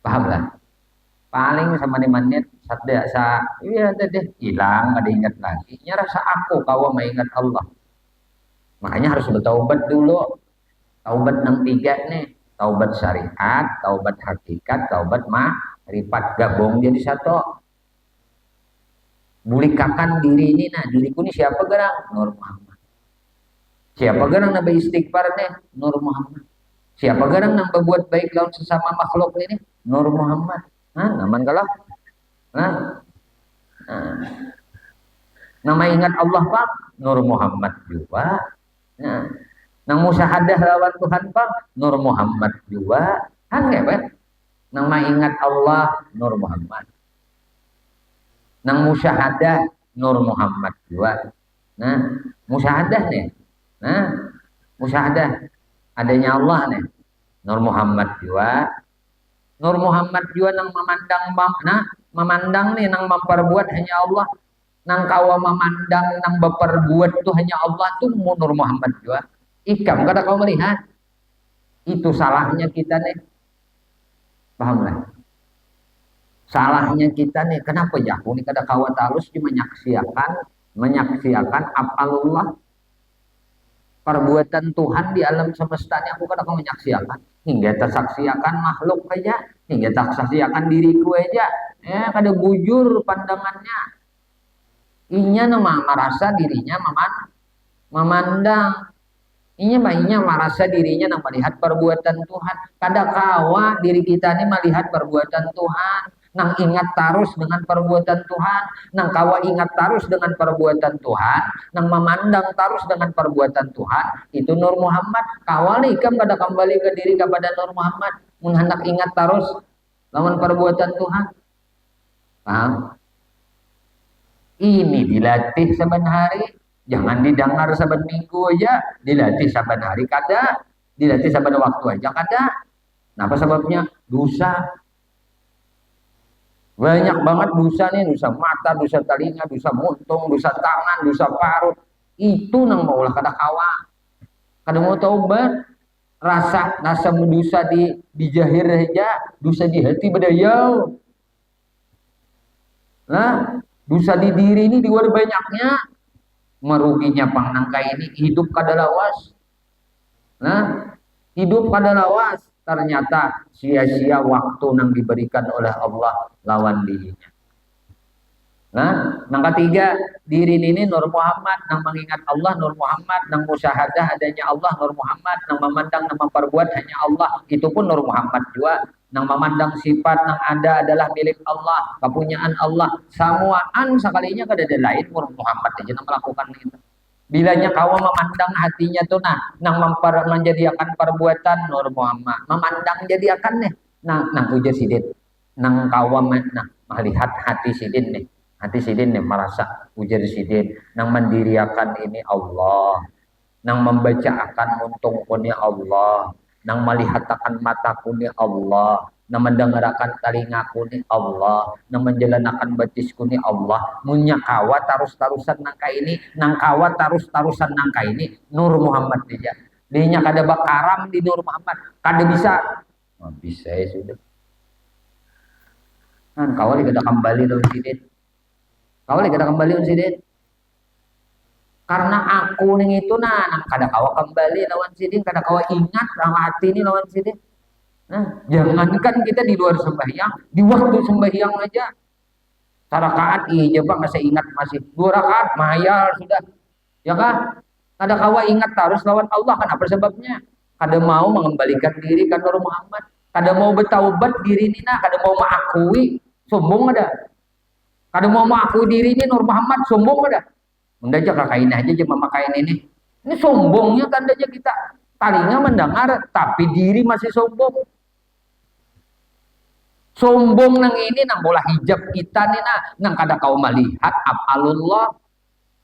Paham lah? Paling sama di menit iya deh hilang, ada ingat lagi. Nya rasa aku kau mengingat Allah. Makanya harus bertaubat dulu. Taubat nang 3 nih. Taubat syariat, taubat hakikat, taubat ma'rifat, gabung jadi satu. Bulikakan diri ini, nah diriku ini siapa gerang? Nur Muhammad. Siapa gerang nabi istighfar nih? Nur Muhammad. Siapa gerang nang berbuat baik lawan sesama makhluk ini? Nur Muhammad. Nah, naman kalau nah, nama ingat Allah Pak Nur Muhammad juga. Nah, nang musyahadah lawan Tuhan Pak Nur Muhammad juga. Kan nggak nama ingat Allah Nur Muhammad. Nang musyahadah Nur Muhammad juga. Nah, musyahadah nih. Nah, musyahadah adanya Allah nih. Nur Muhammad juga. Nur Muhammad juga nang memandang nih nang memperbuat hanya Allah. Nang kawa memandang nang berperbuat tuh hanya Allah tuh Nur Muhammad juga. Ikam kada kau melihat itu salahnya kita nih. Paham lah? Salahnya kita nih, kenapa ya aku nih kada kawa talus cuma menyaksikan apalullah perbuatan Tuhan di alam semesta ini aku kada kawa menyaksikan hingga tersaksikan makhluk aja, hingga tersaksikan diriku aja, kada bujur pandangannya. Inya nama merasa dirinya memandang. Inya merasa dirinya nang melihat perbuatan Tuhan. Kada kawa diri kita ini melihat perbuatan Tuhan. Nang ingat terus dengan perbuatan Tuhan, nang kawa ingat terus dengan perbuatan Tuhan, nang memandang terus dengan perbuatan Tuhan, itu Nur Muhammad. Kawal ikam kada kembali ke diri kepada Nur Muhammad, menghendak ingat terus lawan perbuatan Tuhan. Paham? Ini dilatih saban hari, jangan didengar saban minggu aja, dilatih saban hari kada, dilatih saban waktu aja kada. Kenapa sebabnya? Dosa. Banyak banget dosa nih, dosa mata, dosa telinga, dosa muntung, dosa tangan, dosa parut. Itu nang maulah kada kawa. Kada mau taubat. Rasa dosa di jahir aja, dosa di hati bedayau. Nah, dosa di diri ini di luar banyaknya. Meruginya pangnangka ini hidup kada lawas. Nah, hidup kada lawas. Ternyata sia-sia waktu yang diberikan oleh Allah lawan dirinya. Nah, yang ketiga, diri ini Nur Muhammad, nang mengingat Allah Nur Muhammad, nang musyahadah adanya Allah Nur Muhammad, nang memandang nang memperbuat hanya Allah, itu pun Nur Muhammad juga. Nang memandang sifat nang ada adalah milik Allah, kepunyaan Allah, samuaan sekalinya kada ada lain Nur Muhammad aja nang melakukan itu. Bilanya kau memandang hatinya tuh nang menjadikan perbuatan Nur Muhammad, memandang jadiakan nih, nang ujar sidin, nang kau melihat hati sidin nih. Hati sidin nih merasa ujar sidin nang mendiriakan ini Allah, nang membaca akan untung punya Allah, nang melihat akan mataku ni Allah, nang mendengarkan telingaku ni Allah, nang menjalankan batisku ni Allah. Munya kawat tarus-tarusan nangka ini, nang kawat tarus-tarusan nangka ini Nur Muhammad dia. Dinya kada bakaram di Nur Muhammad, kada bisa. Oh, bisa ya sudah. Kan kawali kada kembali daun sidin. Kawali kada kembali daun sidin. Karena aku ning itu nang kada kawa kembali lawan sidin, kada kawa ingat sama hati ini lawan sidin. Nah, jangankan kita di luar sembahyang, di waktu sembahyang aja. Sarakaat iya Pak masih ingat masih 2 rakaat mahayal sudah. Ya kan? Kada kawa ingat terus lawan Allah kan apa sebabnya? Kada mau mengembalikan diri kan Nur Muhammad. Kada mau bertaubat diri ini kada mau mengakui sombong ada. Kada mau mengakui diri ini Nur Muhammad sombong ada. Mendaja kakain aja cuma makain ini. Ini sombongnya tandanya kita. Talinya mendengar tapi diri masih sombong. Sombong nang ini nang bola hijab kita nih nang kada kau melihat afalullah,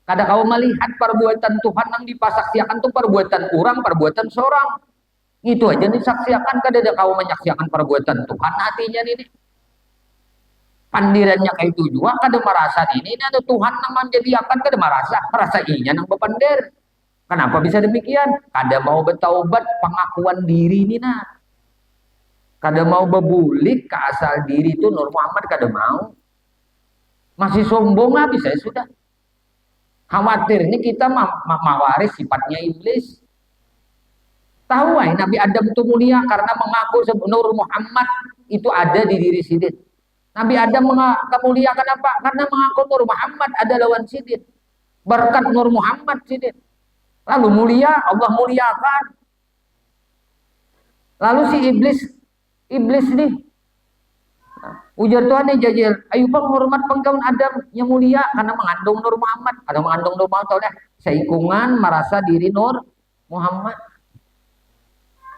kada kau melihat perbuatan Tuhan nang dipasaksiakan tuh perbuatan orang, perbuatan seorang. Itu aja disaksiakan kada ada kau menyaksiakan perbuatan Tuhan hatinya ini. Pandirannya kayak itu juga kada merasa ini ada Tuhan nang menjadikan kada merasa inya nang bepandir. Kenapa bisa demikian? Kada mau bertaubat pengakuan diri ini kada mau bebulik ke asal diri itu Nur Muhammad kada mau. Masih sombong habis saya sudah. Khawatir ini kita mawaris sifatnya iblis. Tahu Nabi Adam itu mulia karena mengaku Nur Muhammad itu ada di diri sidin. Nabi Adam kemuliakan apa? Karena mengaku Nur Muhammad ada lawan sidin. Berkat Nur Muhammad sidin. Lalu mulia, Allah muliakan. Lalu si iblis nih ujar Tuhan nih jajil ayo bang hormat pengkawan Adam yang mulia karena mengandung Nur Muhammad atau mengandung Nur Muhammad oleh seikungan merasa diri Nur Muhammad.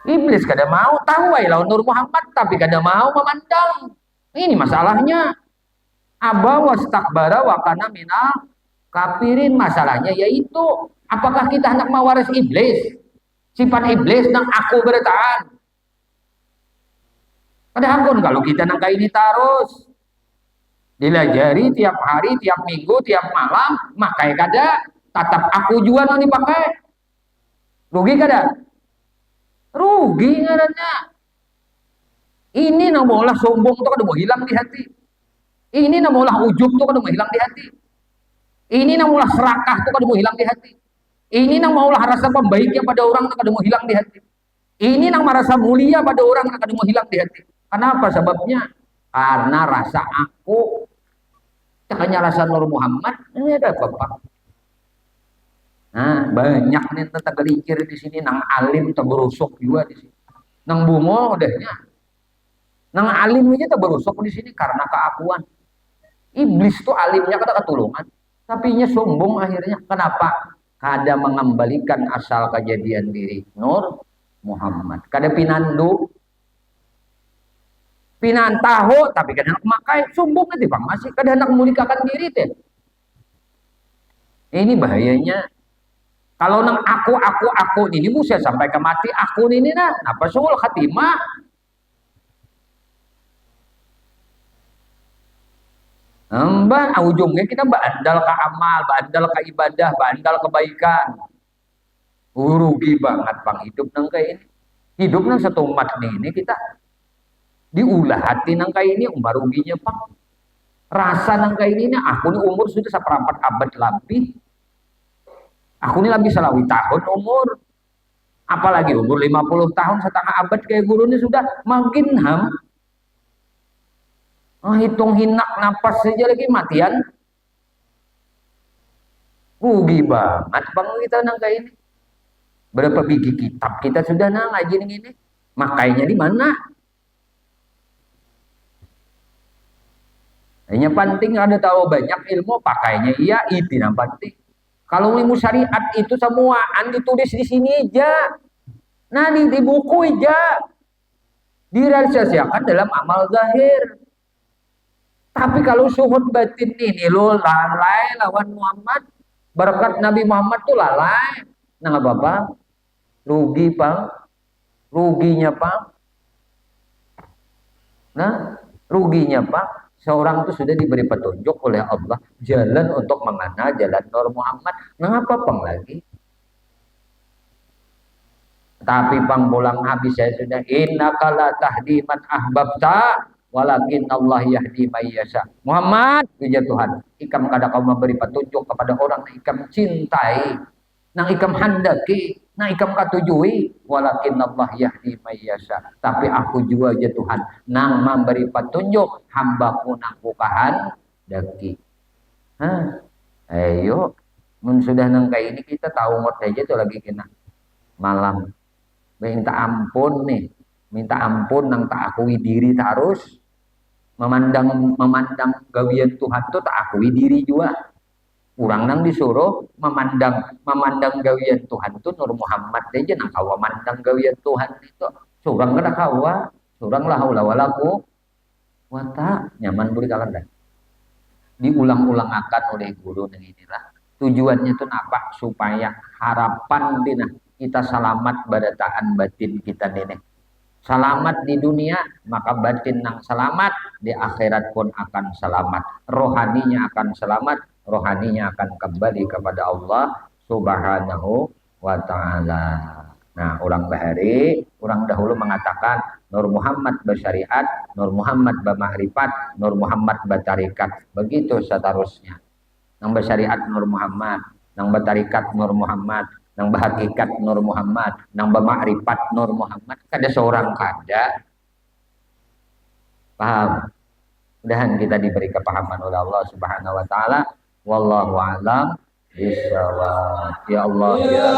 Iblis kada mau tahu lawan Nur Muhammad tapi kada mau memandang. Ini masalahnya. Aba wastakbara wa kana minal kafirin. Masalahnya yaitu apakah kita hendak mewaris iblis? Sifat iblis nang aku bertahan. Padahal kalau kita nangka ini terus dilajari tiap hari, tiap minggu, tiap malam, makai kada tatap aku juga nang dipakai. Rugi kada? Rugi ngarannya. Ini nang maulah sombong tuh kada mau hilang di hati. Ini nang maulah ujub tuh kada mau hilang di hati. Ini nang maulah serakah tuh kada mau hilang di hati. Ini nang maulah rasa pembaiknya pada orang tuh kada mau hilang di hati. Ini nang merasa mulia pada orang tuh kada mau hilang di hati. Kenapa sebabnya? Karena rasa aku, cakanya rasa Nur Muhammad, ini ada apa-apa. Nah, banyak nih tentang gelicir di sini, nang alim terberusuk juga di sini. Nang bungo udahnya. Nang alim aja terberusuk di sini karena keakuan. Iblis tuh alimnya kada ketulungan, tapi nya sombong akhirnya. Kenapa? Kada mengembalikan asal kejadian diri Nur Muhammad. Kada pinandu pinantaho tapi kada nak makai sombong nanti bang masih kada nak memulikakan diri teh. Ini bahayanya kalau nang aku ini bisa sampai ke mati aku ini apa suul khatimah. Ujungnya kita bandal ke amal, bandal ke ibadah, bandal kebaikan. Rugi banget bang hidup nang kayak ini. Hidup nang satu umat ini kita diulah hati nangka ini baru ruginya pak rasa nangka ini aku ini umur sudah 1/4 abad lebih, aku ini lebih selawi tahun umur, apalagi umur 50 tahun setengah abad kayak guru ini sudah makin hitung hinak napas saja lagi matian Rugi banget bang kita nang kayak ini. Berapa biji kitab kita sudah nang ngaji ini? Makainya di mana? Hanya penting ada tahu banyak ilmu, pakainya iya itu yang penting. Kalau ilmu syariat itu semuaan ditulis di sini aja. Nah di buku aja. Dirahasiakan dalam amal zahir. Tapi kalau suhud batin ini lo lalai lawan Muhammad, berkat Nabi Muhammad tuh lalai. Nah nggak apa-apa, rugi bang, ruginya bang. Nah ruginya bang, seorang itu sudah diberi petunjuk oleh Allah jalan untuk mengenal jalan Nur Muhammad. Nah apa bang lagi? Tapi pang pulang habis saya sudah innaka la tahdi man ahbabta walakin Allah yahdi may yasha. Muhammad, puja Tuhan, ikam kada kau memberi petunjuk kepada orang yang ikam cintai, nang ikam handaki, nang ikam katujui, walakin Allah yahdi may yasha. Tapi aku juga ya Tuhan, nang memberi petunjuk hambaku nang bukahan daki. Hah? Ayo, mun sudah nang kayak ini kita tahu ngot aja tuh lagi kena malam minta ampun nih, minta ampun nang tak akui diri terus memandang gawian Tuhan tuh tak akui diri juga. Kurang nang disuruh memandang gawian Tuhan tuh Nur Muhammad aja nang kawa mandang gawian Tuhan itu. Surang kada kawa, surang lah haula wala quwata nyaman buri kalan. Diulang-ulang akan oleh guru nang inilah. Tujuannya tuh apa? Supaya harapan dina kita selamat badataan batin kita nenek. Selamat di dunia, maka batin nang selamat, di akhirat pun akan selamat. Rohaninya akan selamat, rohaninya akan kembali kepada Allah Subhanahu wa ta'ala. Nah, orang bahari, orang dahulu mengatakan Nur Muhammad bersyariat, Nur Muhammad bermahrifat, Nur Muhammad bertarikat. Begitu seterusnya. Nang bersyariat Nur Muhammad, nang bertarikat Nur Muhammad, nang berhakikat Nur Muhammad, nang bermakrifat Nur Muhammad. Kada seorang kada. Paham? Mudahan kita diberi kepahaman oleh Allah Subhanahu wa taala. Wallahu a'lam bishawab. Ya Allah ya